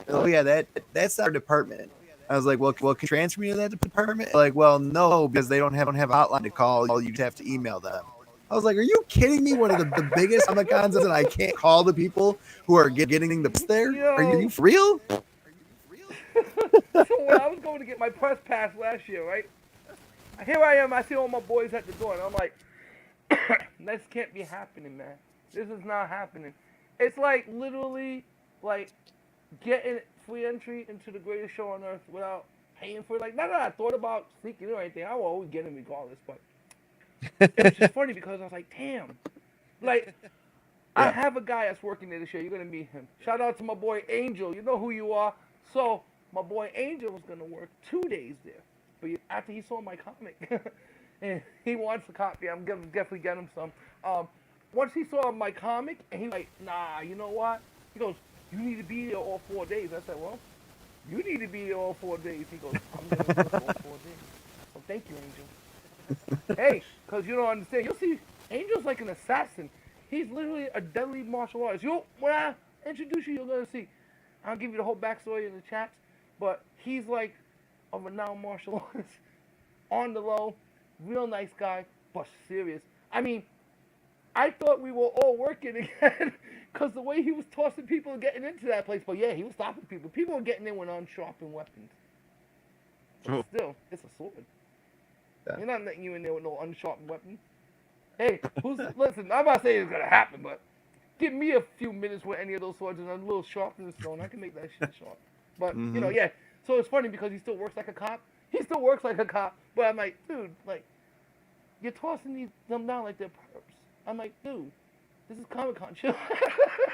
Oh yeah, that's our department. I was like, well, can you transfer me to that department? Like, well, no, because they don't have a hotline to call. You just have to email them. I was like, are you kidding me? One of the biggest Comic Cons, and I can't call the people who are getting the there? Are you for real? So when I was going to get my press pass last year, right? Here I am. I see all my boys at the door, and I'm like, this can't be happening, man. This is not happening. It's like literally like getting free entry into the greatest show on earth without paying for it. Like, not that I thought about sneaking or anything. I will always get in regardless, but it's just funny because I was like, damn. Like, I have a guy that's working there this year. You're going to meet him. Shout out to my boy Angel. You know who you are. So, my boy Angel was going to work 2 days there. But after he saw my comic, and he wants a copy, I'm going to definitely get him some. Once he saw my comic, and he's like, nah, you know what? He goes, you need to be there all 4 days. I said, well, you need to be there all 4 days. He goes, I'm going to be there all 4 days. So, thank you, Angel. Hey, because you don't understand. You'll see, Angel's like an assassin. He's literally a deadly martial artist. When I introduce you, you're going to see. I'll give you the whole backstory in the chats. But he's like a renowned martial artist. On the low, real nice guy, but serious. I mean, I thought we were all working again because the way he was tossing people and getting into that place. But yeah, he was stopping people. People were getting in with unsharpened weapons. But still, it's a sword. Yeah. You're not letting you in there with no unsharpened weapon. Hey, listen, I'm not saying it's going to happen, but give me a few minutes with any of those swords and a little sharpness stone. I can make that shit sharp. But, you know, yeah. So it's funny because he still works like a cop. He still works like a cop. But I'm like, dude, like, you're tossing them down like they're perps. I'm like, dude, this is Comic-Con shit.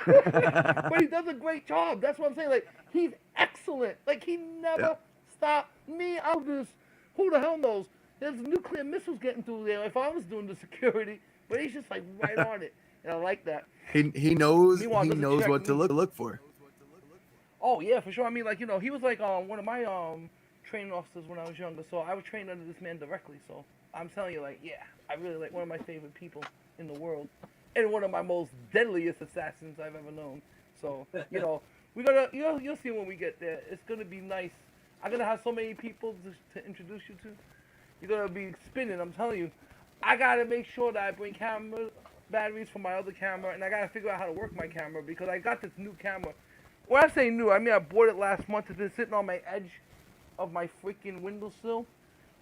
But he does a great job. That's what I'm saying. Like, he's excellent. Like, he never stopped me. I'll just, who the hell knows? There's nuclear missiles getting through there if I was doing the security. But he's just, like, right on it. And I like that. He knows what to look for. Oh, yeah, for sure. I mean, like, you know, he was, like, one of my training officers when I was younger. So I was trained under this man directly. So I'm telling you, like, yeah, I really like one of my favorite people in the world. And one of my most deadliest assassins I've ever known. So, you know, we're going to, you'll see when we get there. It's going to be nice. I'm going to have so many people to introduce you to. You're going to be spinning, I'm telling you. I got to make sure that I bring camera batteries for my other camera, and I got to figure out how to work my camera because I got this new camera. When I say new, I mean I bought it last month. It's been sitting on my edge of my freaking windowsill.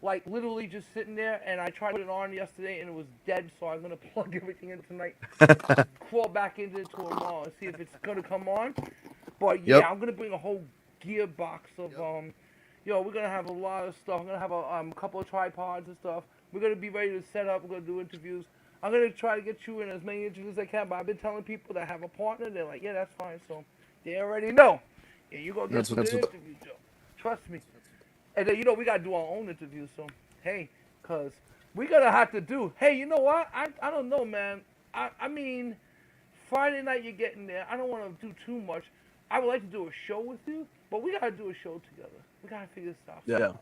Like, literally just sitting there, and I tried to put it on yesterday, and it was dead, so I'm going to plug everything in tonight, crawl back into it tomorrow and see if it's going to come on. But, yeah, I'm going to bring a whole gearbox of, we're going to have a lot of stuff. I'm going to have a couple of tripods and stuff. We're going to be ready to set up. We're going to do interviews. I'm going to try to get you in as many interviews as I can, but I've been telling people that have a partner, they're like, yeah, that's fine. So they already know. Yeah, you go get some good interviews, Joe. Trust me. And then, you know, we got to do our own interviews. So, hey, because we're going to have to do, hey, you know what? I don't know, man. I mean, Friday night you're getting there. I don't want to do too much. I would like to do a show with you, but we got to do a show together. We got to figure this out. Yeah.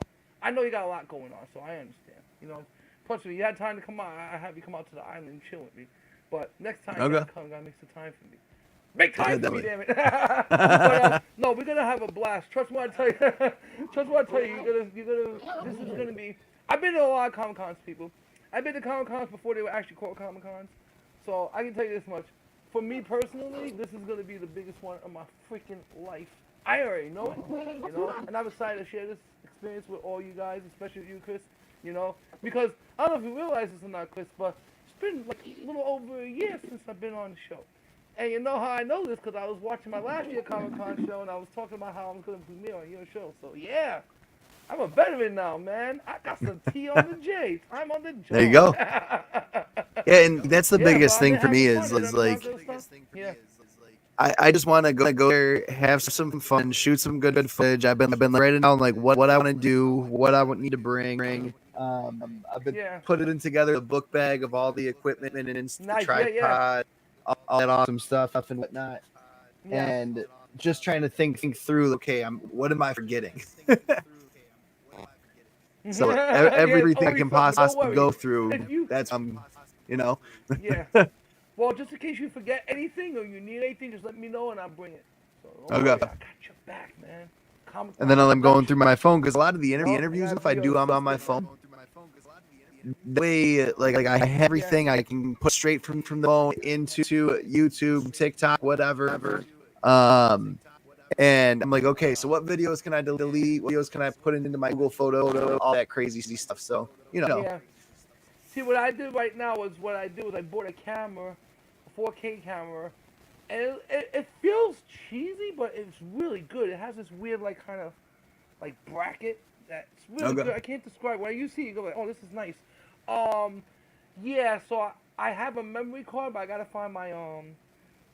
I know you got a lot going on, so I understand. You know, plus when you had time to come out, I have you come out to the island and chill with me. But next time you gotta come, you gotta make some time for me. Make time for me, damn it. But, no, we're gonna have a blast. Trust me, I tell you. Trust me, I tell you. You're gonna. This is gonna be. I've been to a lot of Comic Cons, people. I've been to Comic Cons before they were actually called Comic Cons. So I can tell you this much. For me personally, this is gonna be the biggest one of my freaking life. I already know it, you know, and I'm excited to share this experience with all you guys, especially with you, Chris, you know, because I don't know if you realize this or not, Chris, but it's been like a little over a year since I've been on the show. And you know how I know this? Because I was watching my last year Comic-Con show, and I was talking about how I'm going to premiere on your show. So, yeah, I'm a veteran now, man. I got some T on the J. I'm on the job. There you go. Yeah, and that's the biggest thing for me is like, I just want to go there, have some fun, shoot some good footage. I've been writing down like what I want to do, what I need to bring. I've been putting together a book bag of all the equipment and the tripod, all that awesome stuff and whatnot, and just trying to think through. Okay, what am I forgetting? So Yeah, it's everything I always can something. Don't possibly worry. go through, If you, that's you know. yeah. Well, just in case you forget anything or you need anything, just let me know and I'll bring it. So don't worry, Okay. I got your back, man. Comic And then Con I'm going through production. my phone because a lot of the Yup, I interviews gotta and if be I your do them on my assistant, phone, man. the way like I have Yeah. everything I can put straight from the phone into YouTube, TikTok, whatever. Um, and I'm like, okay, so what videos can I delete? What videos can I put into my Google Photo? All that crazy stuff. So Yeah. See, what I did right now is what I did was I bought a camera, a 4K camera, and it feels cheesy, but it's really good. It has this weird like kind of like bracket that's really okay. good. I can't describe. When you see it, you go like, oh, this is nice. Um, yeah. So I have a memory card, but I gotta find my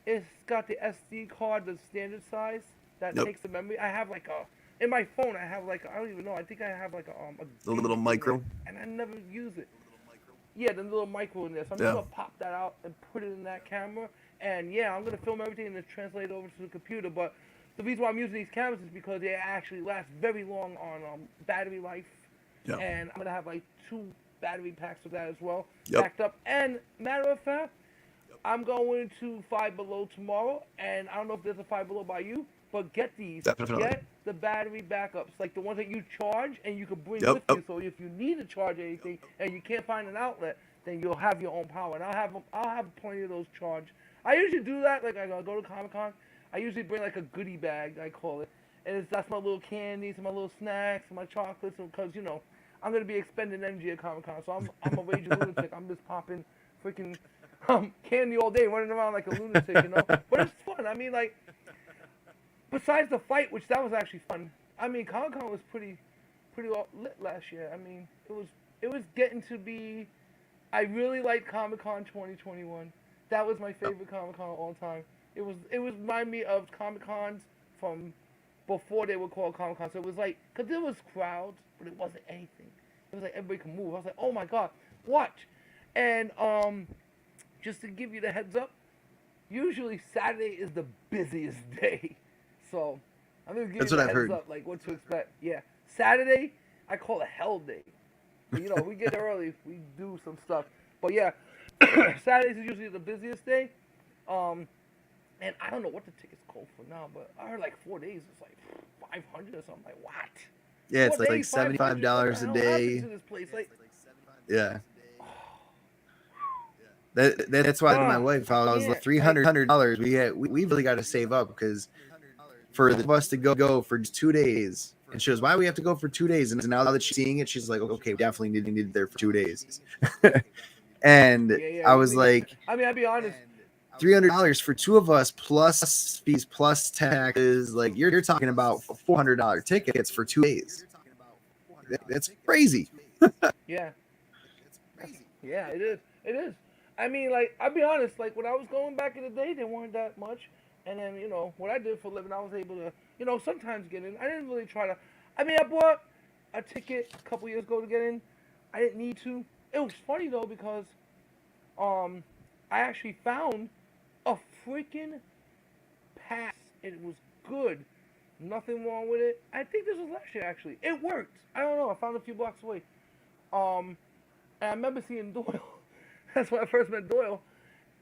It's got the SD card, the standard size that Yep. takes the memory. I have like a in my phone. I have like I don't even know. I think I have like a The little gig in there, micro. and I never use it. Yeah, the little micro in there. So I'm just Yeah. gonna pop that out and put it in that camera. And yeah, I'm gonna film everything and then translate it over to the computer. But the reason why I'm using these cameras is because they actually last very long on battery life. Yeah. And I'm gonna have like 2 battery packs of that as well, Yep. backed up. And matter of fact, I'm going to Five Below tomorrow, and I don't know if there's a Five Below by you, but get these. Definitely. Get the battery backups, like the ones that you charge and you can bring Yep. with you. So if you need to charge anything and you can't find an outlet, then you'll have your own power. And I'll have plenty of those charged. I usually do that. Like I go to Comic Con, I usually bring like a goodie bag, I call it, and that's my little candies and my little snacks and my chocolates, because I'm gonna be expending energy at Comic Con, so I'm a raging lunatic. I'm just popping freaking candy all day, running around like a lunatic. But it's fun. I mean, like, besides the fight, which that was actually fun. I mean, Comic Con was pretty lit last year. I mean, it was getting to be. I really liked Comic Con 2021. That was my favorite Comic Con of all time. It was remind me of Comic Cons from before they were called Comic Con. So it was like, cause there was crowds, but it wasn't anything. It was like everybody could move. I was like, oh my god, watch. And just to give you the heads up, usually Saturday is the busiest day. So I'm gonna give That's you what the I've heads heard. up, like what to expect. Yeah, Saturday I call a hell day. But, we get early, we do some stuff. But yeah, Saturdays is usually the busiest day. And I don't know what the tickets go for now, but I heard like 4 days it's like 500 or something. Like what? Yeah, it's 4 like days, 500. What the $75 a hell happened day. to this place? Like, Yeah. That's why my ah, wife, I I was like can't. Like, $300. We really got to save up because for the us to go for just 2 days. And she goes, why do we have to go for 2 days? And now that she's seeing it, she's like, okay, we definitely need it there for 2 days. And yeah. I was like, I mean, I'll be honest. $300 for two of us plus fees plus taxes. Like you're talking about $400 tickets for 2 days. That's crazy. Yeah. Yeah, it is. It is. I mean, like, I'll be honest. Like, when I was going back in the day, they weren't that much. And then, what I did for a living, I was able to, sometimes get in. I didn't really try to. I mean, I bought a ticket a couple years ago to get in. I didn't need to. It was funny though because, I actually found a freaking pass. It was good. Nothing wrong with it. I think this was last year actually. It worked. I don't know. I found it a few blocks away. And I remember seeing Doyle. That's when I first met Doyle.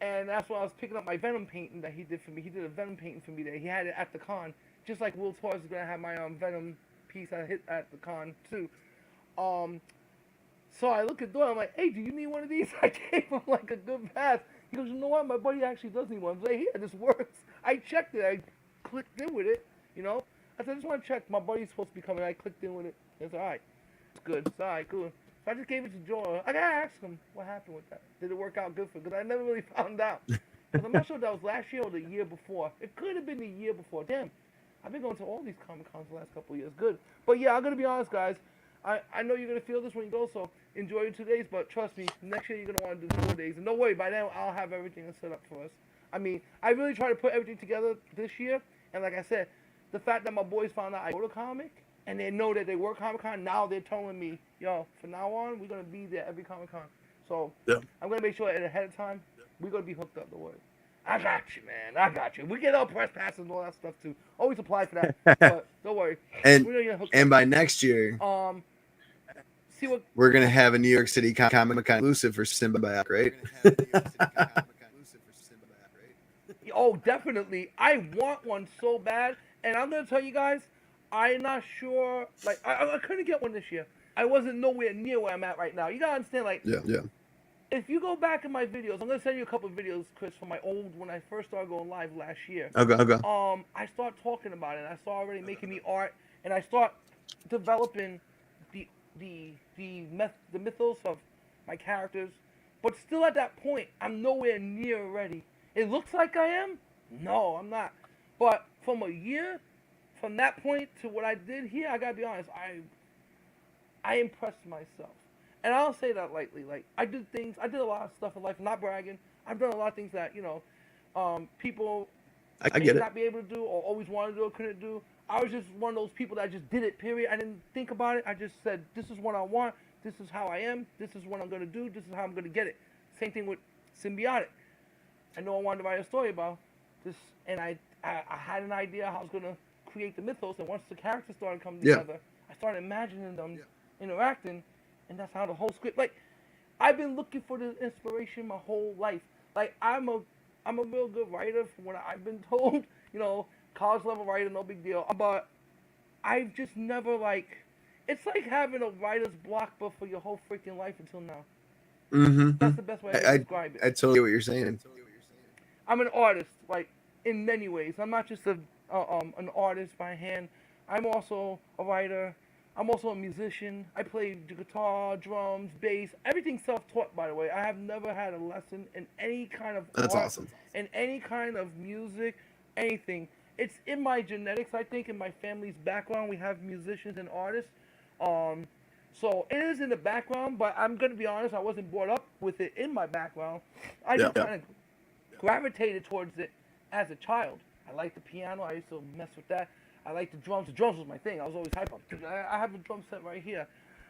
And that's when I was picking up my Venom painting that he did for me. He did a Venom painting for me there. He had it at the con. Just like Will Torres is going to have my Venom piece I hit at the con too. So I look at Doyle. I'm like, hey, do you need one of these? I gave him like a good pass. He goes, you know what? My buddy actually does need one. I'm like, here, this works. I checked it. I clicked in with it. I said, I just want to check. My buddy's supposed to be coming. I clicked in with it. It's all right. It's good. It's all right. Cool. So I just gave it to Joel. I gotta ask him what happened with that. Did it work out good for him? Because I never really found out. Because I'm not sure if that was last year or the year before. It could have been the year before. Damn. I've been going to all these Comic Cons the last couple of years. Good. But yeah, I'm going to be honest, guys. I know you're going to feel this when you go, so enjoy your 2 days. But trust me, next year you're going to want to do 4 days. And don't worry, by then I'll have everything set up for us. I mean, I really try to put everything together this year. And like I said, the fact that my boys found out I go to comic, and they know that they work Comic Con, now they're telling me, yo, from now on, we're going to be there every Comic Con. So I'm going to make sure ahead of time, we're going to be hooked up, don't worry. I got you, man. I got you. We get our press passes and all that stuff, too. Always apply for that. But don't worry. And we know you're hooked and up. by next year, See what we're gonna have a New York City Comic Con exclusive for Symbiotic, right? Oh, definitely. I want one so bad, and I'm gonna tell you guys, I'm not sure. Like, I couldn't get one this year. I wasn't nowhere near where I'm at right now. You gotta understand, like, Yeah. if you go back in my videos, I'm gonna send you a couple of videos, Chris, from my old when I first started going live last year. Okay. I start talking about it. And I start already making the art, and I start developing the the mythos of my characters. But still, at that point, I'm nowhere near ready. It looks like I am. No, I'm not. But from a year, from that point to what I did here, I gotta be honest. I impressed myself. And I don't say that lightly. Like, I did a lot of stuff in life, not bragging. I've done a lot of things that, people I may get it. not be able to do or always wanted to do or couldn't do. I was just one of those people that just did it, period. I didn't think about it. I just said, this is what I want. This is how I am. This is what I'm going to do. This is how I'm going to get it. Same thing with Symbiotic. I know I wanted to write a story about this, and I had an idea how I was going to create the mythos, and once the characters started coming together, I started imagining them interacting, and that's how the whole script. Like, I've been looking for this inspiration my whole life. Like, I'm a real good writer from what I've been told. College level writer, no big deal. But I've just never it's like having a writer's block, but for your whole freaking life until now. Mm-hmm. That's the best way to describe it. I totally get what you're saying. I'm an artist, like, in many ways. I'm not just an artist by hand. I'm also a writer. I'm also a musician. I play the guitar, drums, bass, everything self-taught, by the way. I have never had a lesson in any kind of That's art, awesome. in any kind of music, anything. It's in my genetics, I think, in my family's background. We have musicians and artists. So it is in the background, but I'm going to be honest, I wasn't brought up with it in my background. I just kind of gravitated towards it as a child. I liked the piano. I used to mess with that. I liked the drums. The drums was my thing. I was always hype up. I have a drum set right here.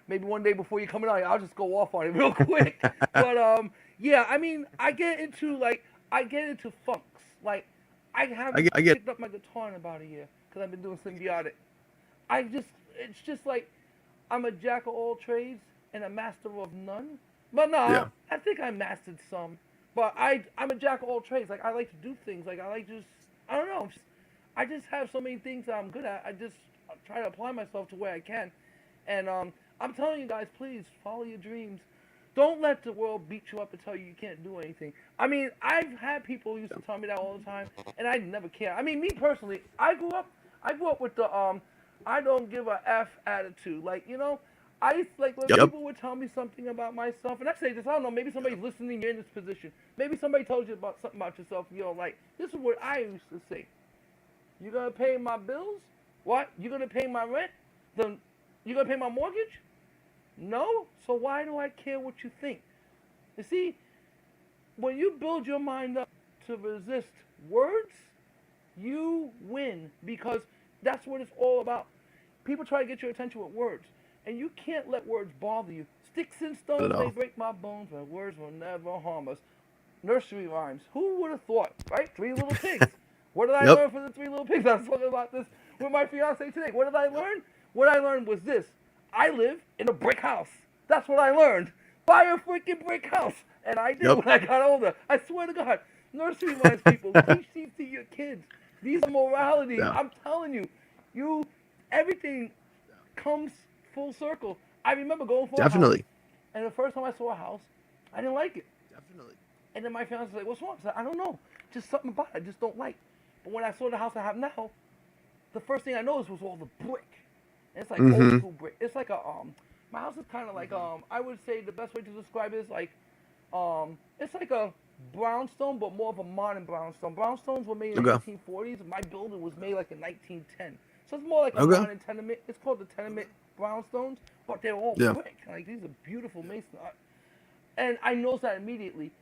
Maybe one day before you come in, I'll just go off on it real quick. But yeah, I mean, I get into funks. Like, I haven't picked up my guitar in about a year because I've been doing Symbiotic. It's just like I'm a jack of all trades and a master of none. But no, I think I mastered some. But I'm a jack of all trades. Like, I like to do things. Like, I don't know. I just have so many things that I'm good at. I try to apply myself to where I can. And I'm telling you guys, please follow your dreams. Don't let the world beat you up and tell you can't do anything. I mean, I've had people who used to tell me that all the time, and I never care. I mean, me personally, I grew up with the I don't give a F attitude. Like, I used to, like, when people would tell me something about myself, and I say this, I don't know, maybe somebody's listening, you're in this position. Maybe somebody told you about something about yourself, you don't like. This is what I used to say. You gonna pay my bills? What? You gonna pay my rent? Then you gonna pay my mortgage? No? So why do I care what you think? You see, when you build your mind up to resist words, you win, because that's what it's all about. People try to get your attention with words, and you can't let words bother you. Sticks and stones may break my bones, but words will never harm us. Nursery rhymes. Who would have thought, right? Three Little Pigs. What did I learn from the Three Little Pigs? I was talking about this with my fiance today. What did I learn? What I learned was this. I live in a brick house. That's what I learned. Buy a freaking brick house. And I did when I got older. I swear to God. Nursery rhymes, people. Teach these to your kids. These are morality. Yeah. I'm telling you, everything comes full circle. I remember going for a house. And the first time I saw a house, I didn't like it. And then my fiance was like, what's wrong? I said, I don't know. Just something about it I just don't like. But when I saw the house I have now, the first thing I noticed was all the brick. And it's like old school brick. It's like my house is kind of like, I would say the best way to describe it is like, it's like a brownstone, but more of a modern brownstone. Brownstones were made in the 1840s. My building was made like in 1910. So it's more like a modern tenement. It's called the tenement brownstones, but they're all brick. Like, these are beautiful mason. And I noticed that immediately.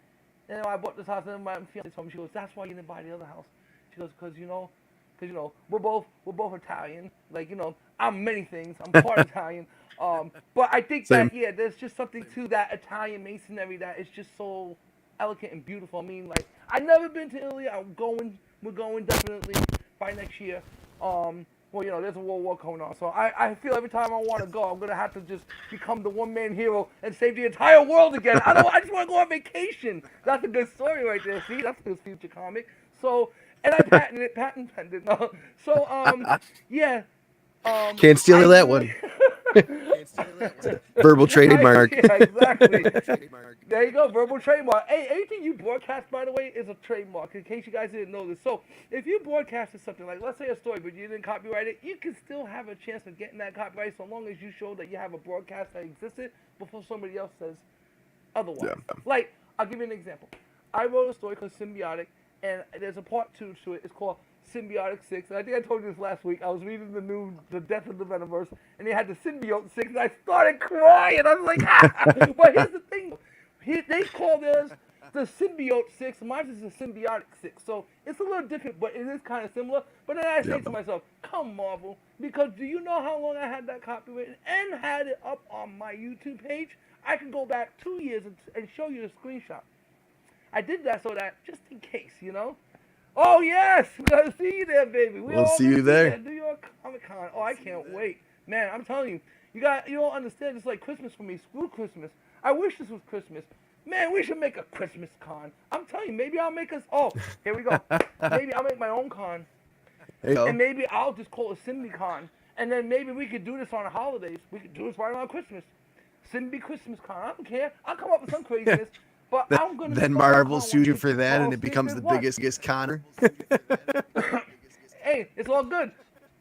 And I bought this house, and my fiance told me, she goes, that's why you didn't buy the other house. She goes, because we're both Italian. Like, I'm many things. I'm part Italian. But I think that, there's just something to that Italian masonry that is just so elegant and beautiful. I mean, like, I've never been to Italy. We're going definitely by next year. Well, there's a world war going on. So I feel every time I want to go, I'm going to have to just become the one-man hero and save the entire world again. I just want to go on vacation. That's a good story right there. See, that's a good future comic. So, and I patent pending. No. So, yeah. Can't steal I that really, one. Verbal trademark. Yeah, exactly. There you go, verbal trademark. Hey, anything you broadcast, by the way, is a trademark. In case you guys didn't know this, so if you broadcasted something like, let's say a story, but you didn't copyright it, you can still have a chance of getting that copyright so long as you show that you have a broadcast that existed before somebody else says otherwise. Yeah. Like, I'll give you an example. I wrote a story called Symbiotic, and there's a part 2 to it. It's called Symbiotic 6. And I think I told you this last week. I was reading The Death of the Venomverse, and they had the Symbiote 6, and I started crying. I was like, ah! But here's the thing. They call theirs the Symbiote 6. Mine is the Symbiotic 6. So it's a little different, but it is kind of similar. But then I say to myself, come Marvel, because do you know how long I had that copyrighted and had it up on my YouTube page? I can go back 2 years and show you the screenshot. I did that so that, just in case, Oh, yes! We're going to see you there, baby. We'll see you there. New York Comic Con. Oh, I can't wait. Man, I'm telling you, you don't understand. It's like Christmas for me. Screw Christmas. I wish this was Christmas. Man, we should make a Christmas con. I'm telling you, maybe I'll make us. Oh, here we go. Maybe I'll make my own con. And maybe I'll just call it SymbiCon. And then maybe we could do this on the holidays. We could do this right around Christmas. Symbi Christmas Con. I don't care. I'll come up with some craziness. But I'm gonna. Then Marvel sues you for that, and it becomes the biggest con. Hey, it's all good.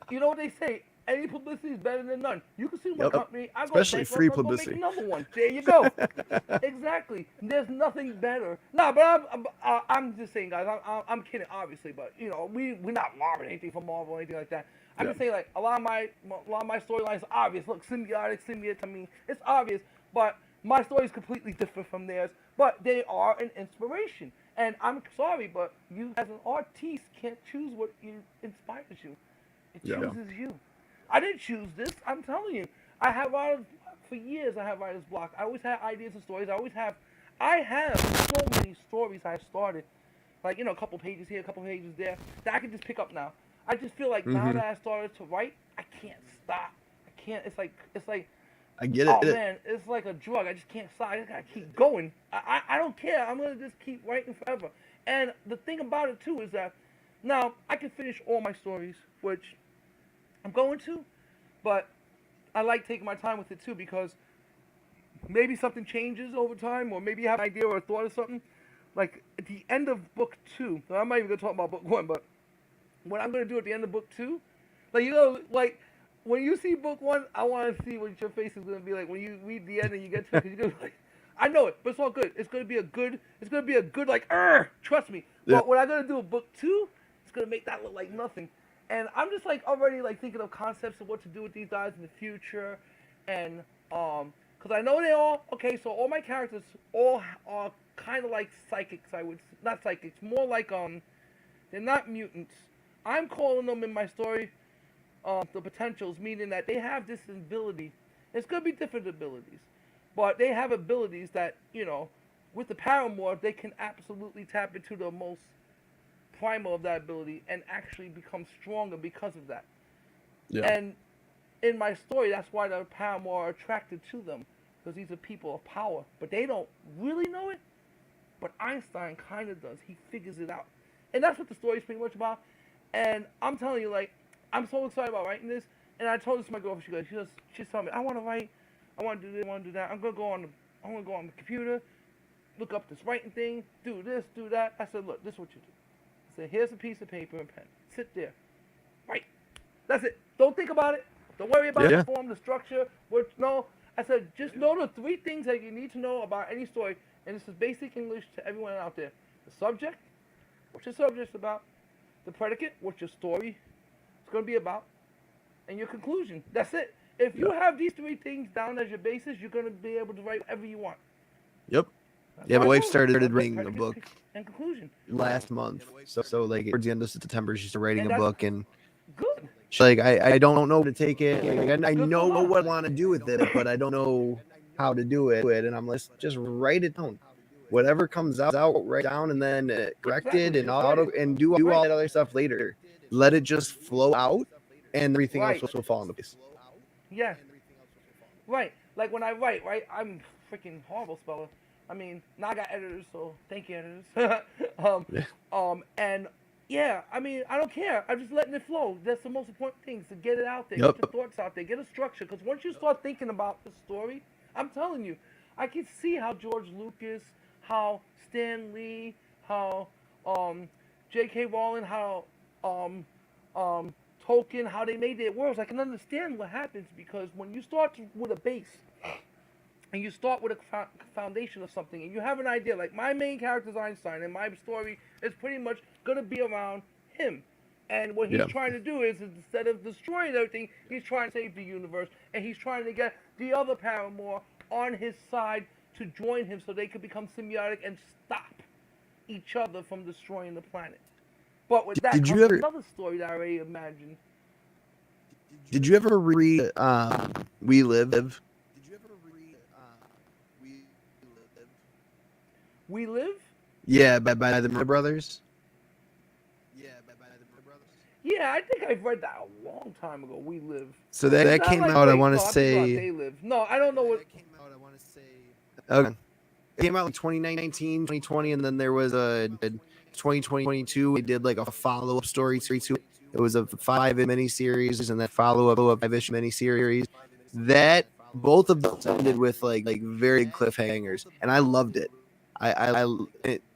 You know what they say? Any publicity is better than none. You can see my company. I go especially free publicity. Make another one. There you go. Exactly. There's nothing better. No, but I'm just saying, guys. I'm kidding, obviously. But we're not robbing anything from Marvel or anything like that. I'm just saying, like a lot of my storylines are obvious. Look, symbiote. I mean, it's obvious, but my story is completely different from theirs. But they are an inspiration. And I'm sorry, but you as an artiste can't choose what inspires you. It chooses you. I didn't choose this. I'm telling you. I have for years. I have writer's block. I always had ideas and stories. I have so many stories I started, like a couple pages here, a couple pages there, that I can just pick up now. I just feel like now that I started to write, I can't stop. I can't. It's like. I get it. Oh man, it's like a drug. I just can't stop. I just gotta keep going. I don't care. I'm gonna just keep writing forever. And the thing about it too is that now I can finish all my stories, which I'm going to, but I like taking my time with it too, because maybe something changes over time, or maybe you have an idea or a thought of something. Like at the end of book 2, now I'm not even gonna talk about book 1, but what I'm gonna do at the end of book 2, like when you see book 1, I want to see what your face is gonna be like when you read the end and you get to it. 'Cause you're gonna be like, I know it, but it's all good. It's gonna be a good like, trust me. Yeah. But what I'm gonna do with book 2, it's gonna make that look like nothing. And I'm just like already like thinking of concepts of what to do with these guys in the future, and because I know they all so all my characters all are kind of like psychics. Not psychics, more like they're not mutants. I'm calling them in my story the potentials, meaning that they have this ability. It's gonna be different abilities, but they have abilities that with the Paramore they can absolutely tap into the most primal of that ability and actually become stronger because of that. Yeah. And in my story, that's why the Paramore are attracted to them, because these are people of power. But they don't really know it, but Einstein kind of does. He figures it out. And that's what the story is pretty much about. And I'm telling you, like, I'm so excited about writing this. And I told this to my girlfriend. She's telling me, I want to write, I want to do this, I want to do that. I'm going to go on the computer, look up this writing thing, do this, do that. I said, look, this is what you do. I said, here's a piece of paper and pen. Sit there. Write. That's it. Don't think about it. Don't worry about the form, the structure. No. I said, just know the 3 things that you need to know about any story. And this is basic English to everyone out there. The subject, what your subject's about. The predicate, what your story is going to be about. And your conclusion. That's it. If you have these 3 things down as your basis, you're going to be able to write whatever you want. Yep. My wife started writing a book and conclusion last month. So like towards the end of September, she started writing a book, and good. She's like, I don't know how to take it. Like, I know what I want to do with it, but I don't know how to do it. And I'm like, just write it down. Whatever comes out, write down, and then correct it and do all that other stuff later. Let it just flow out, and everything else Right. will fall into place. Yeah. Right. Like when I write, right, I'm freaking horrible speller. I mean, now I got editors, so thank you, editors. um, Yeah. and yeah, I mean, I don't care. I'm just letting it flow. That's the most important thing, to get it out there, get Yep. your thoughts out there, get a structure. Because once you start thinking about the story, I'm telling you, I can see how George Lucas, how Stan Lee, how J.K. Rowling, how um, um, Tolkien, how they made their worlds. I can understand what happens because when you start with a base and you start with a foundation of something and you have an idea, like my main character is Einstein and my story is pretty much going to be around him. And what he's Yeah. trying to do is instead of destroying everything, he's trying to save the universe and he's trying to get the other Paramore on his side to join him so they could become symbiotic and stop each other from destroying the planet. But with that Did comes you ever another story that I already imagined. did you ever read We Live? We Live? Yeah, by the Murray Brothers. Yeah, I think I've read that a long time ago. We Live. So Is that that came like, out, I wait, want to no, I'm thinking about say, They Live. No, I don't know what. okay. It came out like 2019, 2020, and then there was a 2022. We did like a follow-up story to it. It was a 5 miniseries and then follow-up 5-ish miniseries. That both of them ended with like very big cliffhangers, and I loved it.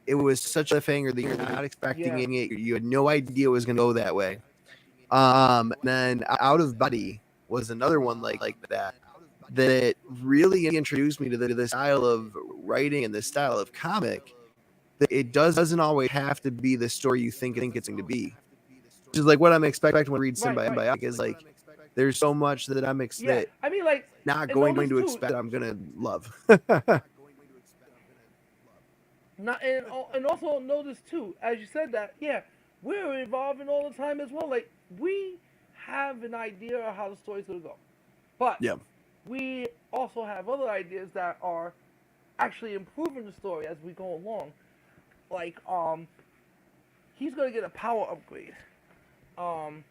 It was such a cliffhanger that you're not expecting Yeah. it. You had no idea it was going to go that way. And then Out of Body was another one like that that really introduced me to the style of writing and the style of comic. That it doesn't always have to be the story you think it's going to be. Which is like what I'm expecting when I read Right, right. Symbiotic is like there's so much that Yeah, I mean, like, not and going notice to too, expect that I'm going to love. not and also notice too, as you said that, yeah, we're evolving all the time as well. Like we have an idea of how the story's gonna go, but Yeah. we also have other ideas that are actually improving the story as we go along. Like he's gonna get a power upgrade. Um,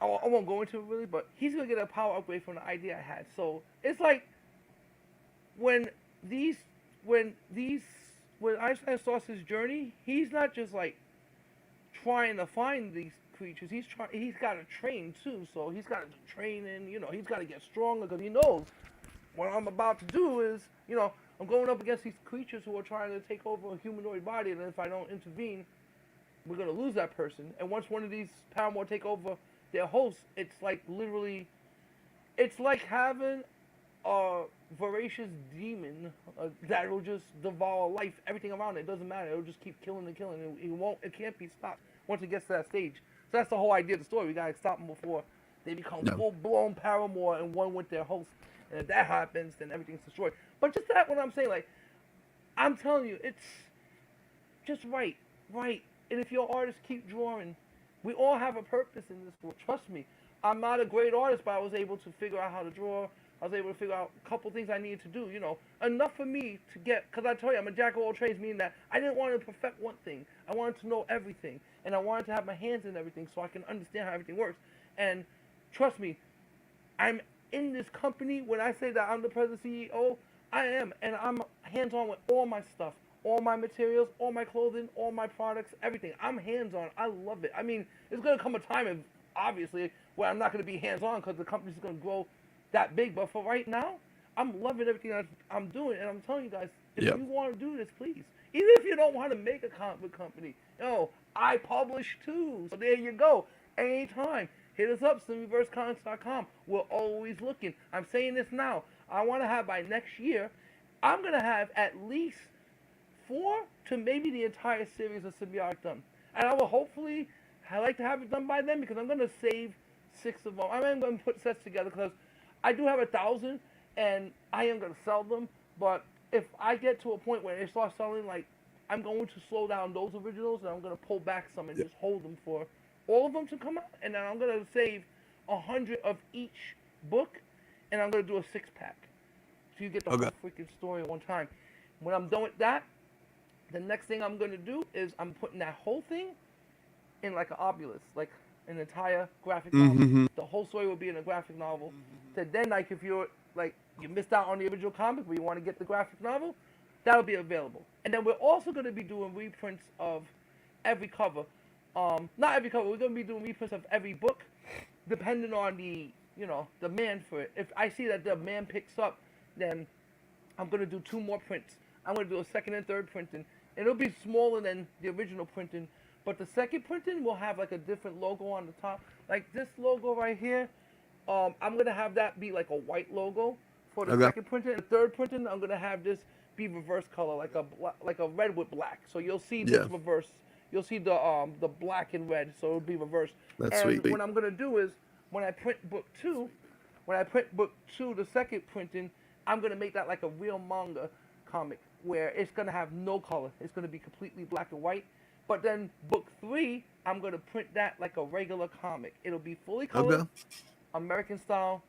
I won't go into it really, but he's gonna get a power upgrade from the idea I had. So it's like when these when these when Einstein starts his journey, he's not just like trying to find these creatures. He's got to train too. So he's got to do training. You know, he's got to get stronger because he knows what I'm about to do is, you know, I'm going up against these creatures who are trying to take over a humanoid body, and if I don't intervene, we're gonna lose that person. And once one of these Paramore take over their host, it's like literally, it's like having a voracious demon that will just devour life, everything around it. It doesn't matter. It'll just keep killing and killing. It can't be stopped once it gets to that stage. So that's the whole idea of the story. We gotta stop them before they become full blown Paramore and one with their host. And if that happens, then everything's destroyed. But just that, what I'm saying, like, I'm telling you, it's just right. And if your artists keep drawing, we all have a purpose in this world. Trust me. I'm not a great artist, but I was able to figure out how to draw. I was able to figure out a couple things I needed to do, you know, enough for me to get, because I tell you, I'm a jack of all trades, meaning that I didn't want to perfect one thing. I wanted to know everything, and I wanted to have my hands in everything so I can understand how everything works. And trust me, I'm in this company. When I say that I'm the president CEO, I am, and I'm hands-on with all my stuff, all my materials, all my clothing, all my products, everything. I'm hands-on. I love it. I mean, there's going to come a time, obviously, where I'm not going to be hands-on because the company's going to grow that big. But for right now, I'm loving everything that I'm doing, and I'm telling you guys, if you want to do this, please. Even if you don't want to make a comic book company, I publish too. So there you go. Anytime. Hit us up, SlimReverseComics.com. We're always looking. I'm saying this now. I want to have by next year, I'm going to have at least 4 to maybe the entire series of Symbiotic done. And I will hopefully, I like to have it done by then because I'm going to save 6 of them. I'm going to put sets together because I do have 1,000 and I am going to sell them. But if I get to a point where they start selling, like, I'm going to slow down those originals and I'm going to pull back some and just hold them for all of them to come out, and then I'm going to save 100 of each book, and I'm going to do a 6-pack. So you get the whole freaking story at one time. When I'm done with that, the next thing I'm going to do is I'm putting that whole thing in like an obelisk, like an entire graphic novel. Mm-hmm. The whole story will be in a graphic novel. So then, like, if you're like you missed out on the original comic, but you want to get the graphic novel, that'll be available. And then we're also going to be doing reprints of every cover. Not every cover. We're going to be doing reprints of every book, depending on the demand for it. If I see that the demand picks up, then I'm going to do 2 more prints. I'm going to do a second and third printing. And it'll be smaller than the original printing, but the second printing will have like a different logo on the top. Like this logo right here, I'm going to have that be like a white logo for the second printing. The third printing, I'm going to have this be reverse color, like a red with black. So you'll see this reverse. You'll see the black and red, so it'll be reversed. That's and sweet. What I'm going to do is, when I print book 2, the second printing, I'm going to make that like a real manga comic where it's going to have no color. It's going to be completely black and white. But then book 3, I'm going to print that like a regular comic. It'll be fully colored, American style,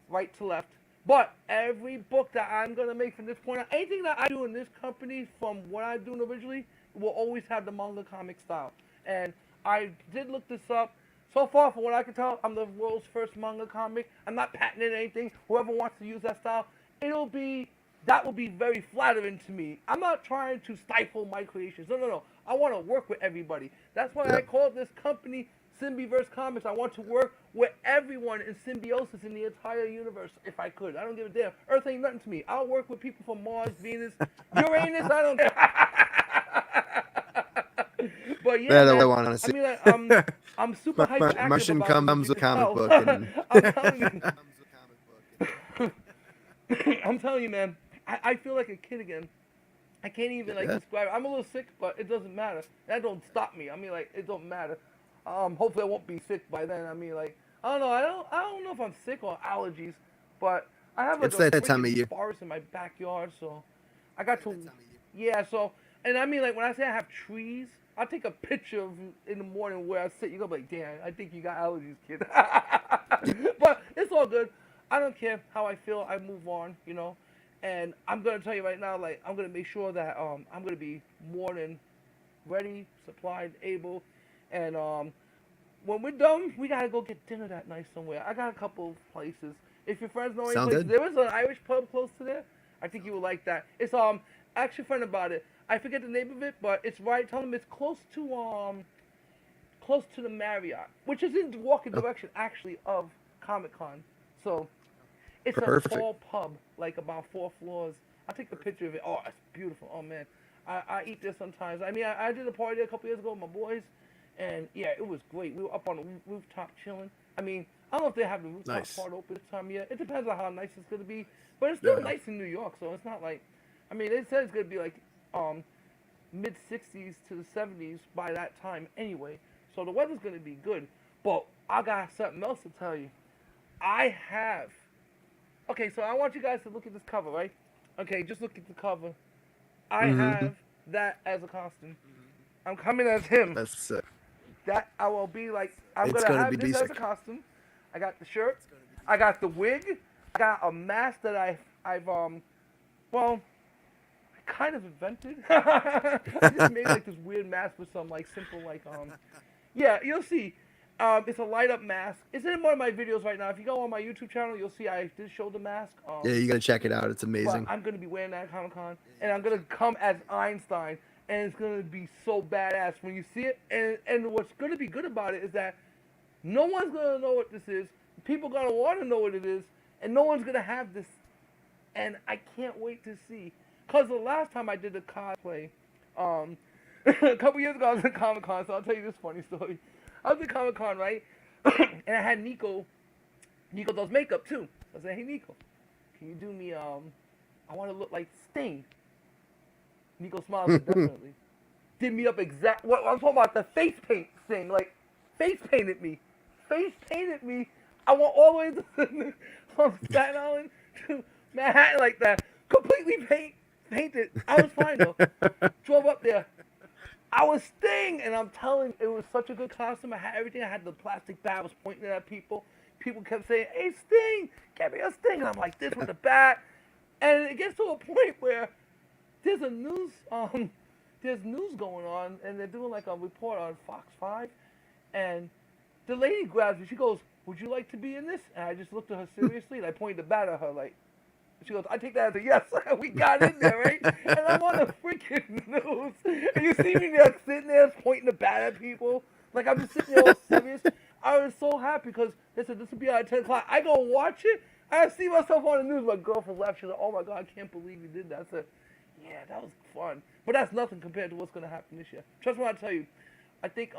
right to left. But every book that I'm going to make from this point on, anything that I do in this company from what I'm doing originally, will always have the manga comic style. And I did look this up. So far, from what I can tell, I'm the world's first manga comic. I'm not patenting anything. Whoever wants to use that style, that will be very flattering to me. I'm not trying to stifle my creations. No. I want to work with everybody. That's why I call this company Symbioverse Comics. I want to work with everyone in symbiosis in the entire universe if I could. I don't give a damn. Earth ain't nothing to me. I'll work with people from Mars, Venus, Uranus. I don't care. But yeah, man, I mean, like, I'm super hyperactive Martian about comes this, a comic book. I'm telling you, man. I feel like a kid again. I can't even describe it. I'm a little sick, but it doesn't matter. That don't stop me. I mean, like, it don't matter. Hopefully I won't be sick by then. I mean, like, I don't know. I don't know if I'm sick or allergies, but I have like that time of year. forest in my backyard, so I got to. Yeah, so and I mean, like, when I say I have trees, I'll take a picture of in the morning where I sit. You're gonna be like, damn, I think you got allergies, kid. But it's all good. I don't care how I feel. I move on, you know. And I'm gonna tell you right now, like, I'm gonna make sure that I'm gonna be more than ready, supplied, able, and when we're done, we gotta go get dinner that night somewhere. I got a couple places. If your friends know any places, there was an Irish pub close to there. I think you would like that. It's ask your friend about it. I forget the name of it, but it's right. Tell them it's close to the Marriott, which is in the walking direction actually of Comic-Con. So it's a tall pub, like about 4 floors. I'll take a picture of it. Oh, it's beautiful. Oh man, I eat there sometimes. I mean, I did a party there a couple years ago with my boys, and yeah, it was great. We were up on the rooftop chilling. I mean, I don't know if they have the rooftop part open this time yet. It depends on how nice it's gonna be, but it's still nice in New York, so it's not like. I mean, they said it's gonna be like mid 60s to the 70s by that time anyway, so the weather's gonna be good. But I got something else to tell you. Okay, so I want you guys to look at this cover, right? Okay, just look at the cover. I have that as a costume. I'm coming as him. That's sick. That I will be like. I'm gonna have this as a costume. I got the shirt. I got the wig. I got a mask that I've kind of invented. I just made like this weird mask with some like simple yeah, you'll see. It's a light up mask. It's in one of my videos right now. If you go on my YouTube channel, you'll see I did show the mask. Yeah, you gotta check it out. It's amazing. I'm gonna be wearing that at Comic-Con, and I'm gonna come as Einstein, and it's gonna be so badass when you see it. And what's gonna be good about it is that no one's gonna know what this is. People gonna want to know what it is, and no one's gonna have this. And I can't wait to see. Cause the last time I did a cosplay, a couple years ago I was at Comic-Con, so I'll tell you this funny story. I was at Comic-Con, right? And I had Nico does makeup too. I said, hey Nico, can you do me I want to look like Sting. Nico smiled definitely. Did me up exact what I'm talking about, the face paint thing, like face painted me. I went all the way to from Staten Island to Manhattan like that. Completely painted. I was fine though. Drove up there. I was Sting, and I'm telling you, it was such a good costume. I had everything. I had the plastic bat. I was pointing it at people. People kept saying, hey, Sting, get me a Sting. And I'm like this with the bat. And it gets to a point where there's news going on, and they're doing like a report on Fox 5. And the lady grabs me. She goes, "Would you like to be in this?" And I just looked at her seriously, and I pointed the bat at her, like. She goes, "I take that as a yes." We got in there, right? And I'm on the freaking news. And you see me there sitting there pointing the bat at people. Like I'm just sitting there all serious. I was so happy because they said this will be on at 10 o'clock. I go watch it. I see myself on the news. My girlfriend laughed. She's like, "Oh my God, I can't believe you did that." I said, "Yeah, that was fun." But that's nothing compared to what's going to happen this year. Trust me when I tell you. I think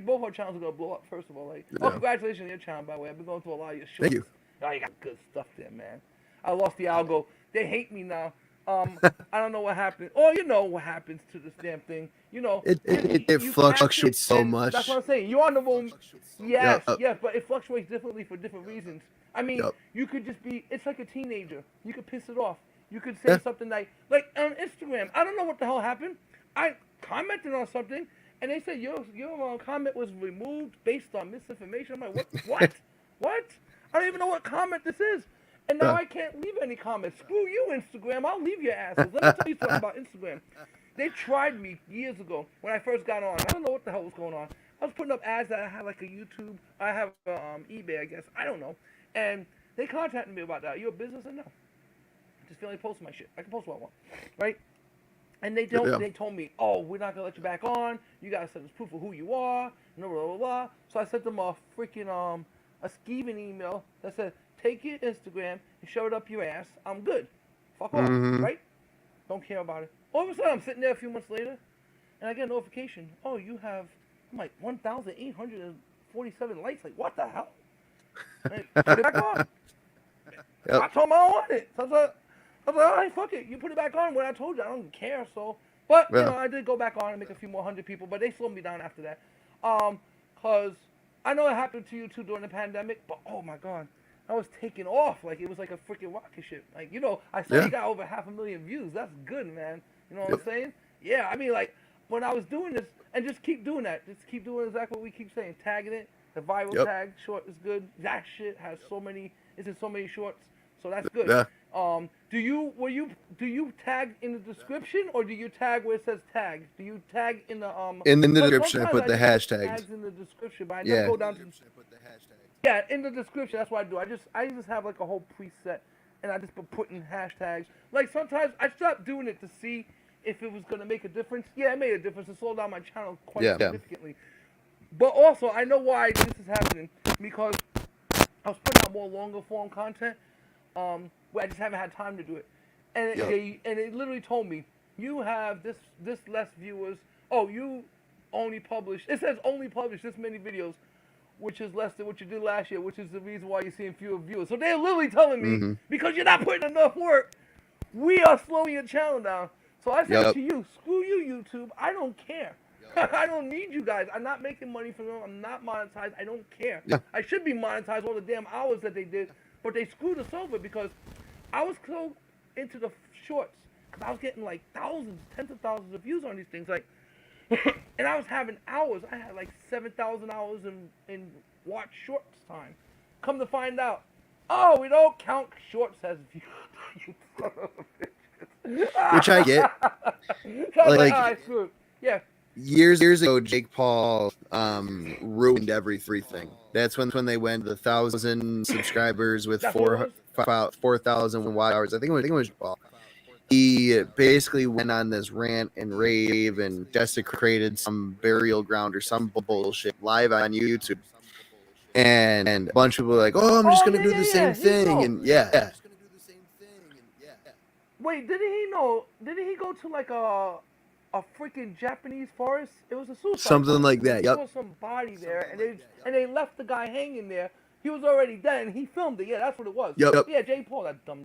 both our channels are going to blow up, first of all. Like, oh, congratulations on your channel, by the way. I've been going through a lot of your shows. Thank you. Oh, you got good stuff there, man. I lost the algo. They hate me now. I don't know what happened. Oh, you know what happens to this damn thing. You know, it you fluctuates so and much. that's what I'm saying. You're on the room. Yes, Yep. yes, but it fluctuates differently for different reasons. I mean, Yep. you could just be. It's like a teenager. You could piss it off. You could say something like on Instagram. I don't know what the hell happened. I commented on something, and they said your comment was removed based on misinformation. I'm like, what? What? What? I don't even know what comment this is. And now I can't leave any comments. Screw you, Instagram. I'll leave your asses. Let me tell you something about Instagram. They tried me years ago when I first got on. I don't know what the hell was going on. I was putting up ads that I had like a YouTube. I have eBay, I guess. I don't know. And they contacted me about that. You a business? I know. I just feel like posting my shit. I can post what I want, right? And they don't. They told me, "Oh, we're not gonna let you back on. You gotta send us proof of who you are." Blah blah blah blah. So I sent them a freaking a skeeving email that said, "Take your Instagram and shove it up your ass. I'm good. Fuck off, right? Don't care about it." All of a sudden, I'm sitting there a few months later, and I get a notification. "Oh, you have," I'm like, 1,847 likes. Like, what the hell? Like, put it back on. I told them I don't want it. So I was like, all right, fuck it. You put it back on. When I told you, I don't care. So, but you know, I did go back on and make a few more hundred people, but they slowed me down after that. Cause I know it happened to you too during the pandemic, but oh my God. I was taking off like it was like a freaking rocket ship. Like, you know, I saw you got over 500,000 views. That's good, man. You know what I'm saying? Yeah, I mean, like, when I was doing this, and just keep doing that. Just keep doing exactly what we keep saying. Tagging it. The viral tag short is good. That shit has it's in so many shorts. So that's good. Yeah. Do you tag in the description or do you tag where it says tag? Do you tag in the In the description, I put the hashtags. Tags in the description, but I never go down to yeah, in the description, that's what I do. I just have like a whole preset, and I just been putting hashtags. Like sometimes I stopped doing it to see if it was gonna make a difference. Yeah, it made a difference. It slowed down my channel quite significantly. But also, I know why this is happening because I was putting out more longer form content, where I just haven't had time to do it, and it literally told me you have this less viewers. Oh, you only publish. It says only publish this many videos, which is less than what you did last year, which is the reason why you're seeing fewer viewers. So they're literally telling me, because you're not putting enough work, we are slowing your channel down. So I said to you, screw you, YouTube. I don't care. I don't need you guys. I'm not making money from them. I'm not monetized. I don't care. I should be monetized all the damn hours that they did, but they screwed us over because I was so into the shorts. Because I was getting like thousands, tens of thousands of views on these things. Like, and I was having hours. I had like 7,000 hours in watch shorts time. Come to find out, oh, we don't count shorts as views. You son of a bitch. Which I get. Like, yeah. Years ago, Jake Paul ruined everything. That's when they went the 1,000 subscribers with 4,000 watch hours. I think it was Paul. He basically went on this rant and rave and desecrated some burial ground or some bullshit live on YouTube. And a bunch of people were like, "Oh, I'm just gonna do the same thing." And wait, didn't he know? Didn't he go to like a freaking Japanese forest? It was a suicide. Something like that. There was some body there, and they left the guy hanging there. He was already dead, and he filmed it. Yeah, that's what it was. Yeah, Jake Paul, that dumb.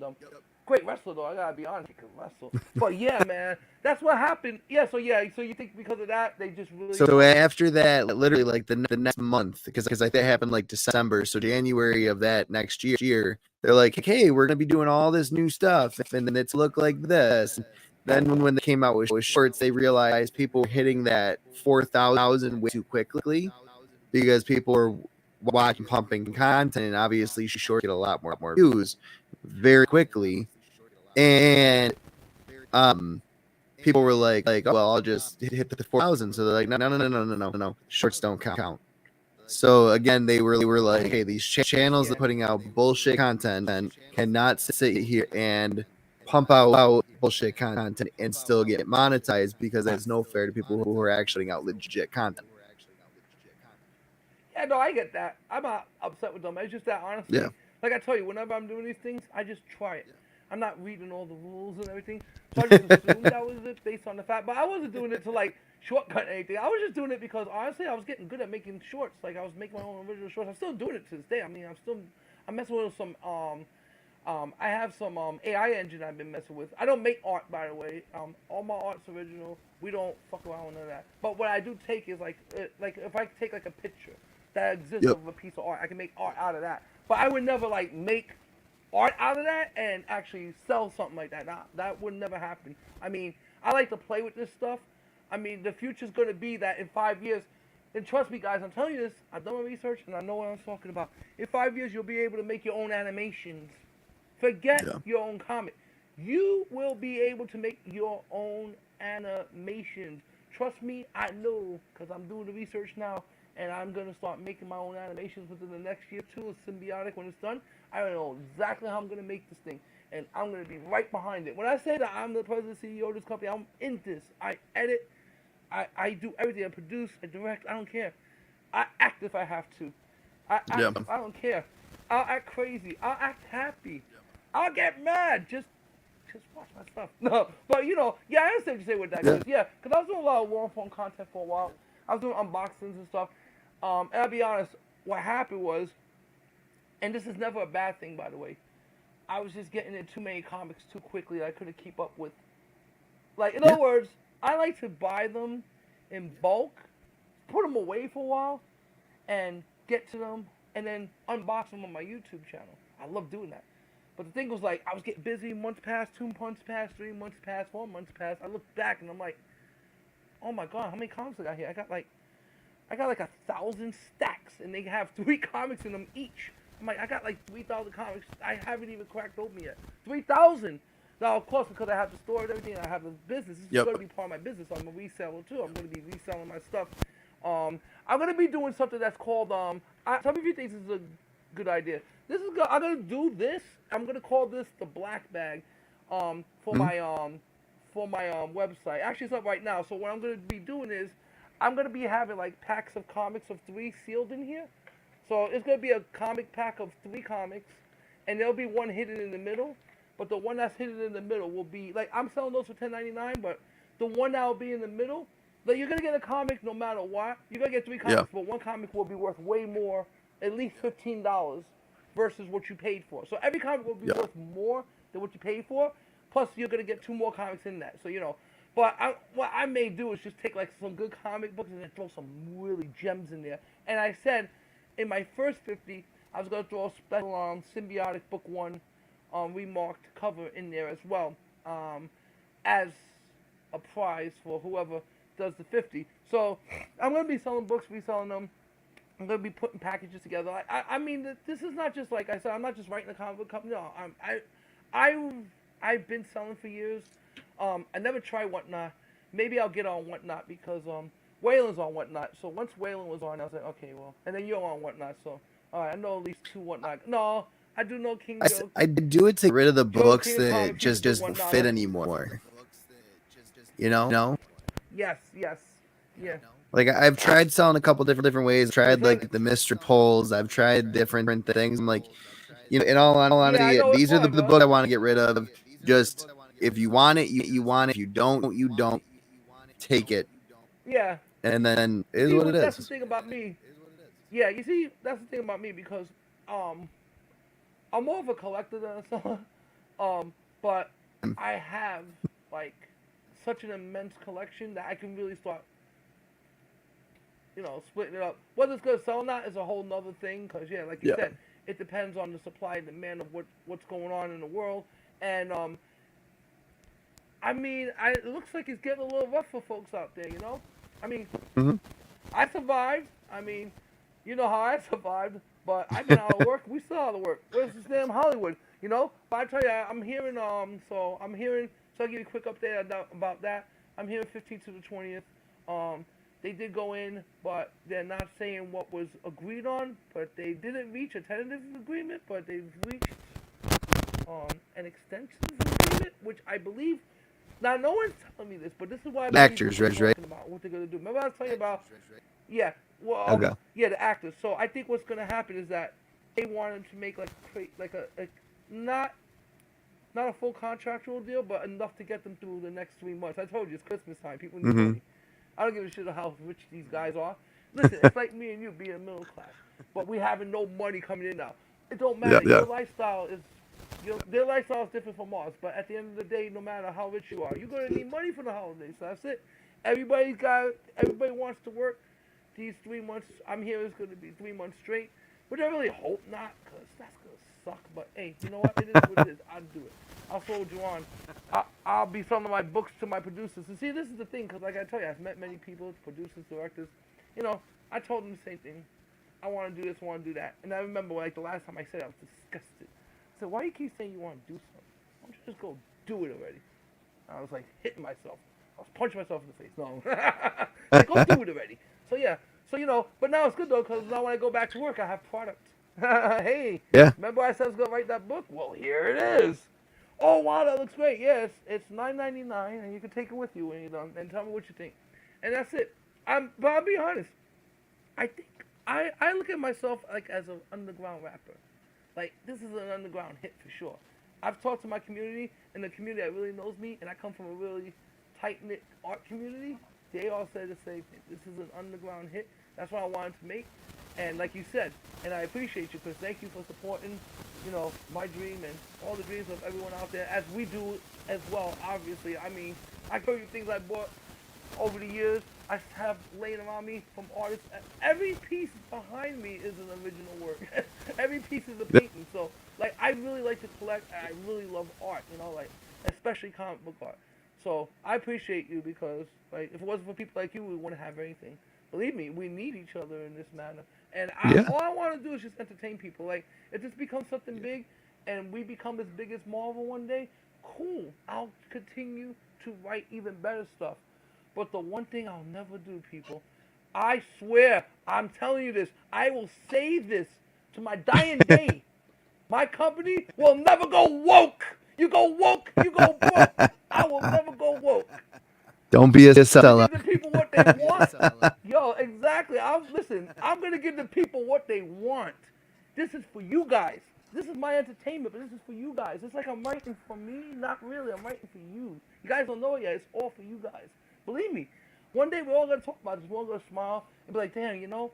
Great wrestler though, I gotta be honest, he could wrestle. But yeah, man, that's what happened. Yeah, so you think because of that they just really. So after that, literally like the next month, because I think it happened like December, so January of that next year, they're like, "Hey, we're gonna be doing all this new stuff, and then it's look like this." Then when they came out with shorts, they realized people were hitting that 4,000 way too quickly because people were watching pumping content, and obviously short get a lot more views very quickly, and people were like, "Oh, well, I'll just hit the 4,000." So they're like, "No, shorts don't count." So again, they were like, hey, these channels that are putting out bullshit content and cannot sit here and pump out bullshit content and still get monetized because it's no fair to people who are actually putting out legit content. Yeah, no, I get that. I'm not upset with them. It's just that honestly, Yeah. like I tell you, whenever I'm doing these things, I just try it. I'm not reading all the rules and everything, so I just assumed that was it based on the fact. But I wasn't doing it to like shortcut anything. I was just doing it because honestly, I was getting good at making shorts. Like I was making my own original shorts. I'm still doing it to this day. I mean, I'm messing with some I have some AI engine I've been messing with. I don't make art, by the way. All my art's original. We don't fuck around with none of that. But what I do take is like if I take like a picture that exists Yep. of a piece of art, I can make art out of that. But I would never like make art out of that and actually sell something like that. Nah, that would never happen. I mean, I like to play with this stuff. I mean, the future's gonna be that in 5 years. And trust me, guys, I'm telling you this. I've done my research and I know what I'm talking about. In 5 years, you'll be able to make your own animations. Forget your own comic. You will be able to make your own animations. Trust me, I know, because I'm doing the research now, and I'm going to start making my own animations within the next year, too, a symbiotic when it's done. I don't know exactly how I'm going to make this thing, and I'm going to be right behind it. When I say that I'm the president CEO of this company, I'm in this. I edit, I do everything. I produce, I direct, I don't care. I act if I have to. I don't care. I'll act crazy. I'll act happy. I'll get mad. Just watch my stuff. No, but you know, yeah, I understand what you say with that. Cause, yeah, because I was doing a lot of war phone content for a while. I was doing unboxings and stuff. And I'll be honest, what happened was, and this is never a bad thing, by the way. I was just getting in too many comics too quickly. I couldn't keep up with. Like, in other words, I like to buy them in bulk, put them away for a while, and get to them, and then unbox them on my YouTube channel. I love doing that. But the thing was like, I was getting busy. Months passed, 2 months passed, 3 months passed, 4 months passed. I looked back and I'm like, oh my god, how many comics I got here? I got like 1,000 stacks, and they have 3 comics in them each. I'm like, I got like 3,000 comics. I haven't even cracked open yet. 3,000. Now, of course, because I have the store and everything, I have the business. This is going to be part of my business. I'm a reseller too. I'm going to be reselling my stuff. I'm going to be doing something that's called. Some of you think this is a good idea. I'm going to do this. I'm going to call this the black bag. For my website. Actually, it's up right now. So what I'm going to be doing is, I'm going to be having like packs of comics of 3 sealed in here. So it's going to be a comic pack of 3 comics, and there'll be one hidden in the middle. But the one that's hidden in the middle will be like, I'm selling those for $10.99, but the one that will be in the middle, like, you're gonna get a comic no matter what. You're gonna get 3 comics, but one comic will be worth way more, at least $15 versus what you paid for. So every comic will be worth more than what you paid for. Plus, you're gonna get 2 more comics in that. So you know, but what I may do is just take like some good comic books and then throw some really gems in there. And I said, in my first 50, I was gonna throw a special Symbiotic Book 1 remarked cover in there as well, as a prize for whoever does the 50. So I'm going to be selling books, reselling them. I'm going to be putting packages together. I mean, this is not just, like I said, I'm not just writing a comic book company. No, I've been selling for years. I never tried Whatnot. Maybe I'll get on Whatnot because Waylon's on Whatnot. So once Waylon was on, I was like, okay, well, and then you're on Whatnot. So all right, I know at least 2 Whatnot. No, I do know King Joe. I do it to get rid of the books King that just don't fit anymore. You know? Yes, yeah. Like, I've tried selling a couple different ways. I've tried like the Mr. Polls. I've tried different things. I'm like, you know, in all honesty, these are the books I want to get rid of. Just, if you want it, you want it. If you don't, you don't. Take it. Yeah. And then it is what it is. That's the thing about me. Yeah, you see, that's the thing about me because I'm more of a collector than a seller. But I have like such an immense collection that I can really start, you know, splitting it up. Whether it's gonna sell or not is a whole nother thing. Cause yeah, like you said, it depends on the supply and demand of what's going on in the world. And I mean, it looks like it's getting a little rough for folks out there. You know, I mean, I survived. I mean, you know how I survived. But I've been out of work. We still out of work. Where's this damn Hollywood? You know? But I tell you, I'm hearing, so I'll give you a quick update about that. I'm hearing 15th to the 20th. They did go in, but they're not saying what was agreed on. But they didn't reach a tentative agreement, but they've reached an extension agreement, which I believe. Now, no one's telling me this, but this is why I believe Actors, they're right? talking about what they're gonna do. Remember, I was telling you about, yeah, well, Okay. yeah, the actors. So I think what's gonna happen is that they wanted to make like a not not a full contractual deal, but enough to get them through the next 3 months. I told you it's Christmas time. People need Mm-hmm. money. I don't give a shit how rich these guys are. Listen, it's like me and you being middle class, but we having no money coming in now. It don't matter. Yeah. Your lifestyle is their lifestyle is different from ours. But at the end of the day, no matter how rich you are, you're gonna need money for the holidays. So that's it. Everybody wants to work. These 3 months I'm here is gonna be 3 months straight, which I really hope not, cause that's gonna suck. But hey, you know what? It is what it is. I'll do it. I'll soldier on. I'll be selling my books to my producers. And see, this is the thing, because like I tell you, I've met many people, producers, directors. You know, I told them the same thing. I want to do this, I want to do that. And I remember, like, the last time I said it, I was disgusted. I said, why do you keep saying you want to do something? Why don't you just go do it already? I was, like, hitting myself. I was punching myself in the face. No. Like, go do it already. So, yeah. So, you know, but now it's good, though, because now when I go back to work, I have product. Hey, Yeah. remember I said I was going to write that book? Well, here it is. Oh, wow, that looks great. Yeah, it's $9.99, and you can take it with you when you're done, and tell me what you think. And that's it. But I'll be honest. I think I look at myself like as an underground rapper. Like, this is an underground hit for sure. I've talked to my community, and the community that really knows me, and I come from a really tight-knit art community. They all say the same thing. This is an underground hit. That's what I wanted to make. And like you said, and I appreciate you, because thank you for supporting, you know, my dream and all the dreams of everyone out there, as we do as well, obviously. I mean, I told you things I bought over the years. I have laying around me from artists. Every piece behind me is an original work. Every piece is a painting. So, like, I really like to collect, and I really love art, you know, like, especially comic book art. So, I appreciate you, because, like, if it wasn't for people like you, we wouldn't have anything. Believe me, we need each other in this manner. And Yeah. all I want to do is just entertain people. Like, if this becomes something big, and we become as big as Marvel one day, cool. I'll continue to write even better stuff. But the one thing I'll never do, people, I swear, I'm telling you this, I will say this to my dying day. My company will never go woke. You go woke, you go broke. I will never go woke. Don't be a I'm gonna sellout. give the people what they want. Yo, exactly. Listen, I'm gonna give the people what they want. This is for you guys. This is my entertainment, but this is for you guys. It's like I'm writing for me. Not really. I'm writing for you. You guys don't know it yet. It's all for you guys. Believe me. One day we're all gonna talk about this. We're all gonna smile and be like, damn, you know,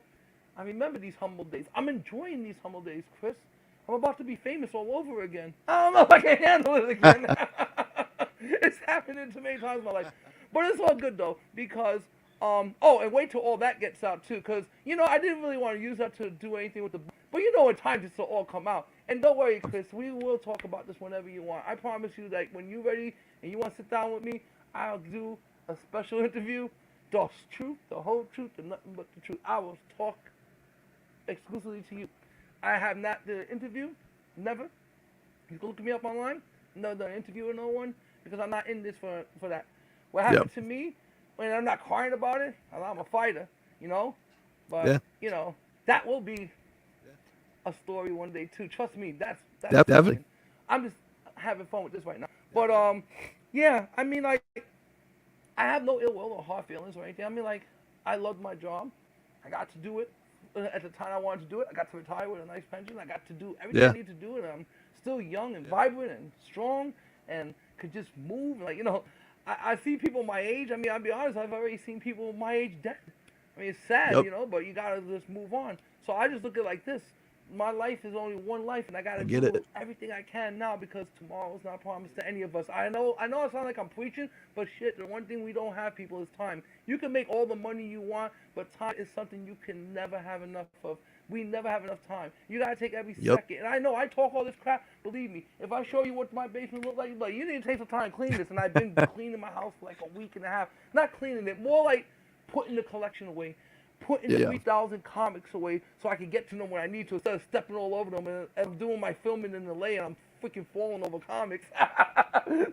I remember these humble days. I'm enjoying these humble days, Chris. I'm about to be famous all over again. I don't know if I can handle it again. It's happening too many times in my life. But it's all good though, because oh, and wait till all that gets out too, because you know I didn't really want to use that to do anything with the book, but you know in time this will all come out. And don't worry, Chris, we will talk about this whenever you want. I promise you that when you're ready and you want to sit down with me, I'll do a special interview. The truth, the whole truth, and nothing but the truth. I will talk exclusively to you. I have not did an interview, never. You can look me up online. No, done an interview with no one, because I'm not in this for that. What happened to me, when I'm not crying about it, I'm a fighter, you know. But you know that will be a story one day too. Trust me, that's Definitely. I'm just having fun with this right now. But yeah, I mean like I have no ill will or hard feelings or anything. I mean like I loved my job. I got to do it at the time I wanted to do it. I got to retire with a nice pension. I got to do everything I need to do, and I'm still young and vibrant and strong and could just move. Like, you know, I see people my age. I mean, I'll be honest, I've already seen people my age dead. I mean, it's sad, you know, but you gotta just move on. So I just look at it like this. My life is only one life, and I gotta do everything I can now, because tomorrow's not promised to any of us. I know it sounds like I'm preaching, but shit, the one thing we don't have, people, is time. You can make all the money you want, but time is something you can never have enough of. We never have enough time. You gotta take every second. And I know I talk all this crap. Believe me, if I show you what my basement looks like, you're like, you need to take some time to clean this. And I've been cleaning my house for like a week and a half. Not cleaning it, more like putting the collection away. Putting 3,000 comics away so I can get to them when I need to, instead of stepping all over them and doing my filming in LA and I'm freaking falling over comics.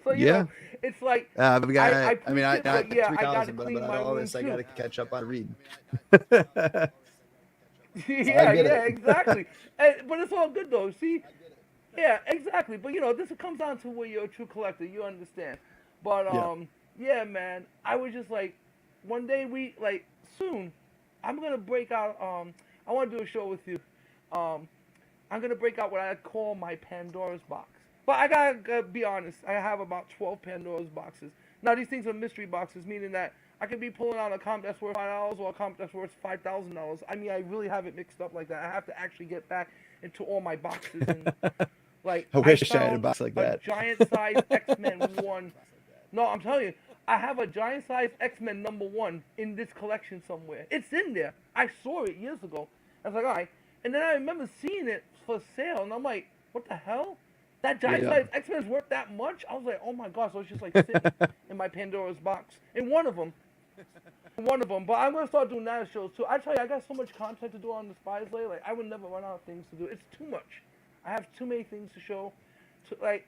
So it's like I've got, I I mean, preach it, but yeah, I got to 3,000, but clean my all room this I too. got to catch up on read. Yeah, get yeah, it. exactly. But it's all good though. See, yeah, exactly. But this comes down to where you're a true collector. You understand. But Yeah. yeah, man. I was just like, one day soon, I'm gonna break out. I want to do a show with you. Um, I'm gonna break out what I call my Pandora's box. But I gotta be honest. I have about 12 Pandora's boxes. Now these things are mystery boxes, meaning that I could be pulling out a comp that's worth $5 or a comp that's worth $5,000. I mean, I really have it mixed up like that. I have to actually get back into all my boxes and like I I wish I had a found box like a that. giant size X-Men one. No, I'm telling you, I have a giant size X-Men #1 in this collection somewhere. It's in there. I saw it years ago. I was like, all right. And then I remember seeing it for sale, and I'm like, what the hell? That giant size X-Men is worth that much? I was like, oh my gosh. So it's just like sitting in my Pandora's box. In one of them. But I'm gonna start doing that shows too. I tell you, I got so much content to do on the Spies Lay. Like I would never run out of things to do. It's too much. I have too many things to show. Like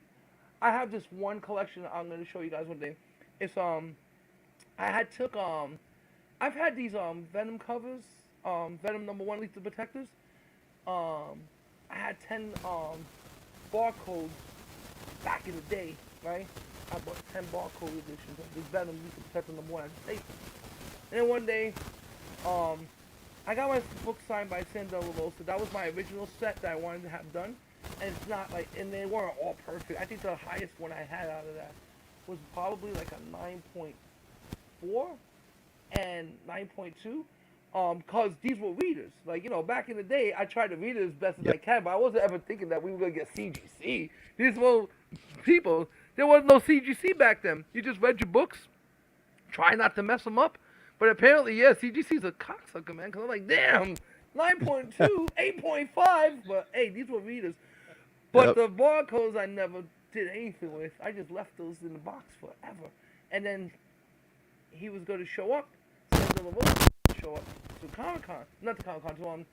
I have this one collection that I'm gonna show you guys one day. It's I've had these Venom covers, Venom #1 Lethal Protectors. I had 10 barcodes back in the day, right? I bought 10 barcode editions of this Venom Lethal Protector #1. I just taped it. And then one day, I got my book signed by Sandra Lavosa. That was my original set that I wanted to have done. And it's not like, and they weren't all perfect. I think the highest one I had out of that was probably like a 9.4 and 9.2. Cause these were readers. Like, back in the day, I tried to read it as best as I can, but I wasn't ever thinking that we were gonna get CGC. These were people. There was no CGC back then. You just read your books, try not to mess them up. But apparently, yeah, CGC's a cocksucker, man. Cause I'm like, damn, 9.2, 8.5. But hey, these were readers. But the barcodes I never did anything with. I just left those in the box forever. And then he was going to show up. Sandra Lavosa show up to Comic-Con. Not to Comic-Con,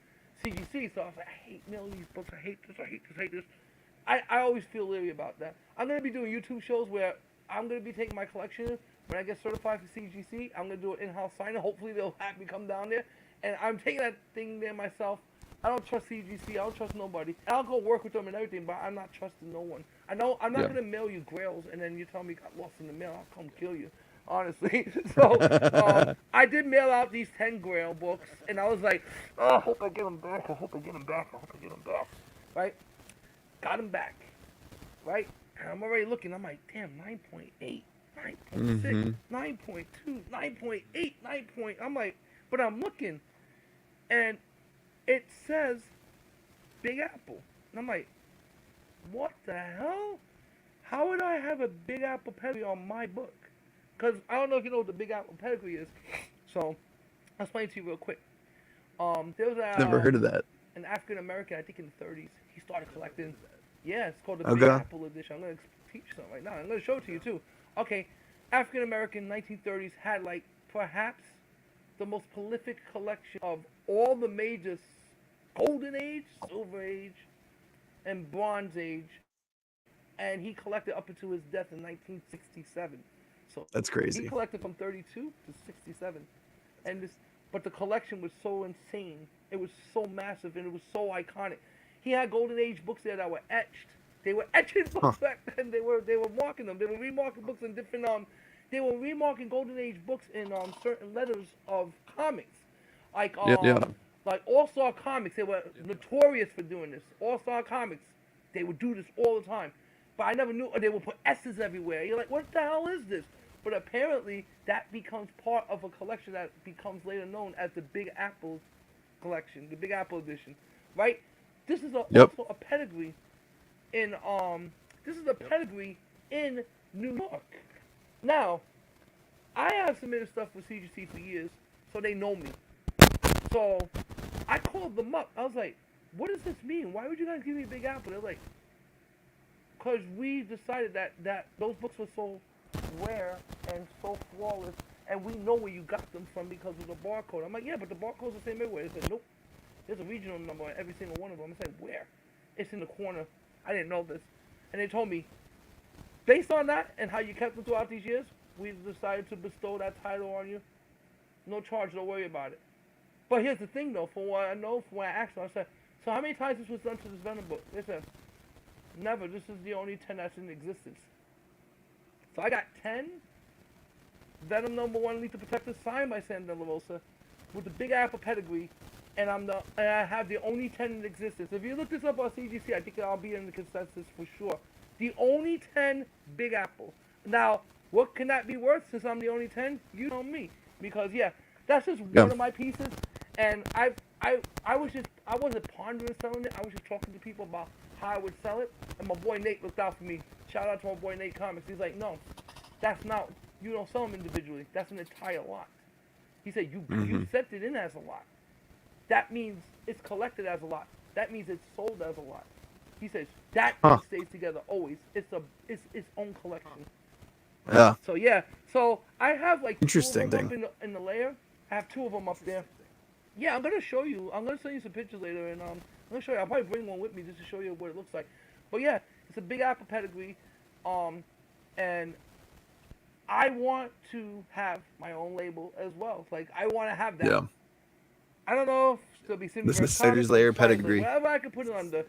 to CGC. So I was like, I hate mailing these books. I hate this. I always feel leery about that. I'm going to be doing YouTube shows where I'm going to be taking my collection. When I get certified for CGC, I'm going to do an in-house signing. Hopefully they'll have me come down there. And I'm taking that thing there myself. I don't trust CGC. I don't trust nobody. I'll go work with them and everything, but I'm not trusting no one. I know I'm not going to mail you grails and then you tell me you got lost in the mail. I'll come kill you, honestly. So I did mail out these 10 grail books, and I was like, oh, I hope I get them back. Right? Got them back. Right? And I'm already looking. I'm like, damn, 9.8. 9.6, 9.2, 9.8, 9. I'm like, but I'm looking, and it says Big Apple. And I'm like, what the hell? How would I have a Big Apple pedigree on my book? Because I don't know if you know what the Big Apple pedigree is. So, I'll explain it to you real quick. There was Never heard of that. An African American, I think in the 30s, he started collecting. Yeah, it's called the Big Apple edition. I'm going to teach something right now. I'm going to show it to you too. Okay, African American 1930s had like perhaps the most prolific collection of all the major Golden Age, Silver Age, and Bronze Age, and he collected up until his death in 1967. So that's crazy. He collected from 32 to 67, but the collection was so insane. It was so massive and it was so iconic. He had Golden Age books there that were etched. They were etching books back then. They were marking them. They were remarking books in different They were remarking Golden Age books in certain letters of comics, like like All Star Comics. They were notorious for doing this. All Star Comics, they would do this all the time. But I never knew. Or they would put S's everywhere. You're like, what the hell is this? But apparently, that becomes part of a collection that becomes later known as the Big Apple collection, the Big Apple edition, right? This is also a pedigree in in New York. Now, I have submitted stuff with CGC for years, so they know me. So I called them up. I was like, "What does this mean? Why would you guys give me Big Apple?" They're like, "Because we decided that those books were so rare and so flawless, and we know where you got them from because of the barcode." I'm like, "Yeah, but the barcode's the same everywhere." They said, "Nope. There's a regional number on every single one of them." I said, "Where?" It's in the corner. I didn't know this. And they told me, based on that and how you kept them throughout these years, we decided to bestow that title on you. No charge, don't worry about it. But here's the thing, though. From what I know, from what I asked them, I said, so how many times this was done to this Venom book? They said, never. This is the only 10 that's in existence. So I got 10 Venom #1 Lethal Protector signed by Sam De La Rosa with the Big Apple pedigree, and I have the only 10 in existence. If you look this up on CGC, I think I'll be in the consensus for sure. The only 10 Big Apple. Now, what can that be worth since I'm the only 10? You know me. Because, yeah, that's just one of my pieces. And I wasn't pondering selling it. I was just talking to people about how I would sell it. And my boy Nate looked out for me. Shout out to my boy Nate Comics. He's like, no, that's not, you don't sell them individually. That's an entire lot. He said, you sent it in as a lot. That means it's collected as a lot. That means it's sold as a lot. He says that stays together always. It's its own collection. Yeah. So yeah. So I have like interesting 2 of them up in the layer. I have 2 of them up there. Yeah, I'm gonna show you. I'm gonna send you some pictures later, and I'm gonna show you. I'll probably bring one with me just to show you what it looks like. But yeah, it's a Big Apple pedigree, and I want to have my own label as well. Like I want to have that. Yeah. I don't know if it'll be This layer pedigree. Whatever I can put it under.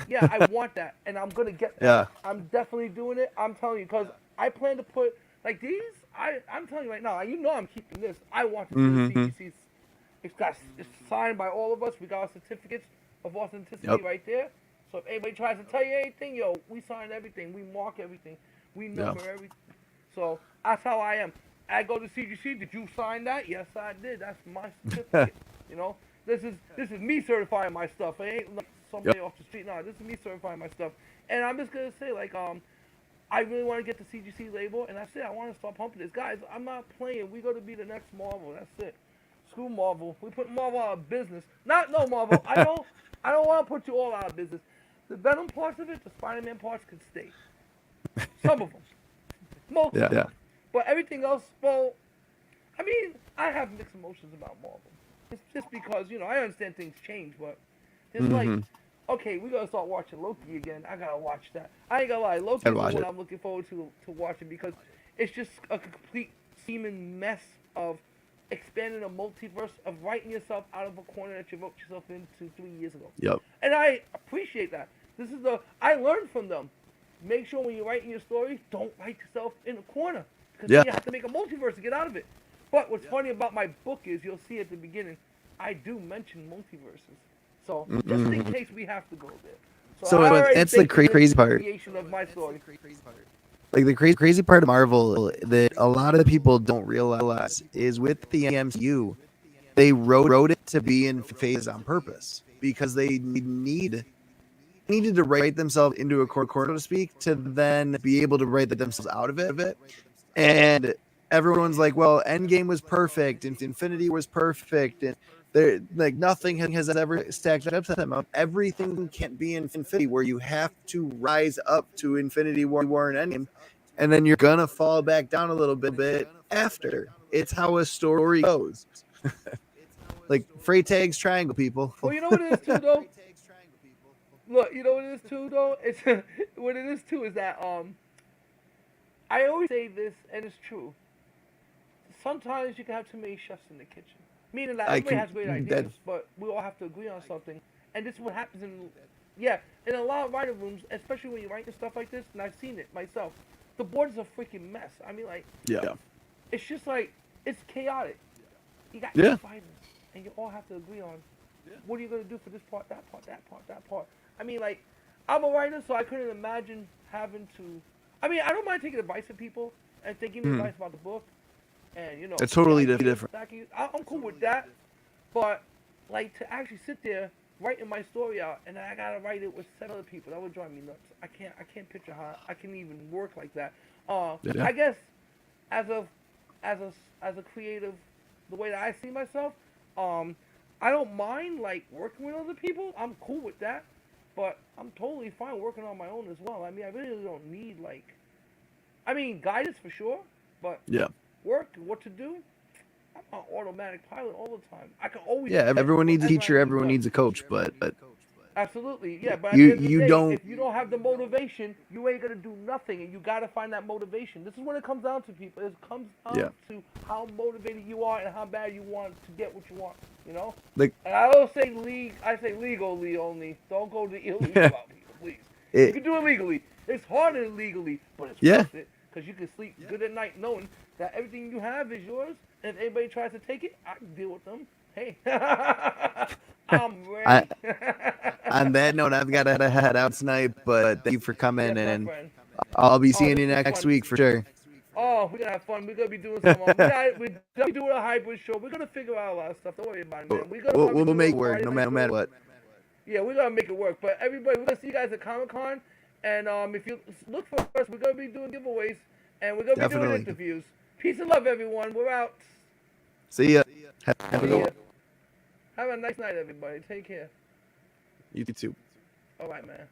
Yeah, I want that, and I'm gonna get that. Yeah. I'm definitely doing it. I'm telling you, because I plan to put like these. I'm telling you right now. You know I'm keeping this. I want to do the CGC. It's signed by all of us. We got our certificates of authenticity right there. So if anybody tries to tell you anything, yo, we sign everything. We mark everything. We number everything. So that's how I am. I go to CGC. Did you sign that? Yes, I did. That's my certificate. You know, this is me certifying my stuff. It ain't like somebody off the street. No, this is me certifying my stuff. And I'm just gonna say, like, I really want to get the CGC label, and that's it. I want to start pumping this, guys. I'm not playing. We got to be the next Marvel. That's it. Screw Marvel. We put Marvel out of business. No Marvel. I don't want to put you all out of business. The Venom parts of it, the Spider-Man parts could stay. Some of them. Most of them. But everything else, well, I mean, I have mixed emotions about Marvel. It's just because, you know, I understand things change, but it's like, okay, we gotta start watching Loki again. I gotta watch that. I ain't gonna lie, Loki is what I'm looking forward to watching, because it's just a complete seeming mess of expanding a multiverse, of writing yourself out of a corner that you wrote yourself into 3 years ago. Yep. And I appreciate that. I learned from them. Make sure when you're writing your story, don't write yourself in a corner, because then you have to make a multiverse to get out of it. But what's funny about my book is, you'll see at the beginning, I do mention multiverses. So, just in case we have to go there. So that's the crazy part. Of my story. Like the crazy part of Marvel that a lot of the people don't realize is, with the MCU, they wrote it to be in phases on purpose, because they needed to write themselves into a corner, so to speak, to then be able to write themselves out of it. And everyone's like, well, Endgame was perfect, and Infinity was perfect, and there, like, nothing has ever stacked up to them. Everything can't be in Infinity, where you have to rise up to Infinity War and Endgame, and then you're gonna fall back down a little bit after. It's how a story goes. Like Freytag's triangle, people. Well, you know what it is too, though. Look, you know what it is too, though. It's what it is too is that I always say this, and it's true. Sometimes you can have too many chefs in the kitchen. Meaning that everybody has great ideas, but we all have to agree on something. And this is what happens in a lot of writer rooms, especially when you're writing stuff like this, and I've seen it myself. The board is a freaking mess. I mean, like, it's just like, it's chaotic. You got 2 fighters, and you all have to agree on what are you going to do for this part, that part, that part, that part. I mean, like, I'm a writer, so I couldn't imagine having to, I mean, I don't mind taking advice from people, and they give me advice about the book. And, you know, it's totally different. I'm cool with that, but like, to actually sit there writing my story out, and I gotta write it with 7 other people, that would drive me nuts. I can't picture how I can even work like that. I guess as a creative, the way that I see myself, I don't mind like working with other people. I'm cool with that, but I'm totally fine working on my own as well. I mean, I really don't need guidance for sure, but work, what to do, I'm on automatic pilot all the time. I can always. Yeah, everyone needs a teacher, everyone needs a coach, but Absolutely, yeah. But at the end of the You day, don't. if you don't have the motivation, you ain't gonna do nothing, and you gotta find that motivation. This is what it comes down to, people. It comes Yeah. down to how motivated you are and how bad you want to get what you want. You know. Like And I don't say I say legally only. Don't go the illegal route, people, please. You it. can do it legally. It's harder illegally, but it's Yeah. worth it because you can sleep good at night knowing that everything you have is yours. And if anybody tries to take it, I can deal with them. Hey, I'm I ready. on that note, I've got to head out tonight. But thank you for coming, Yes, my and friend. I'll be Oh, seeing this you was next fun. week for sure. Oh, we're gonna have fun. We're gonna be doing some. We're definitely doing a hybrid show. We're gonna figure out a lot of stuff. Don't worry about it, man. We're gonna probably We'll do a make it work Friday no night matter show. what. Yeah, we're gonna make it work. But everybody, we're gonna see you guys at Comic Con, and if you look for us, we're gonna be doing giveaways, and we're gonna be doing Definitely. interviews. Peace and love, everyone. We're out. See ya. Have a See good ya. one. Have a nice night, everybody. Take care. You too. All right, man.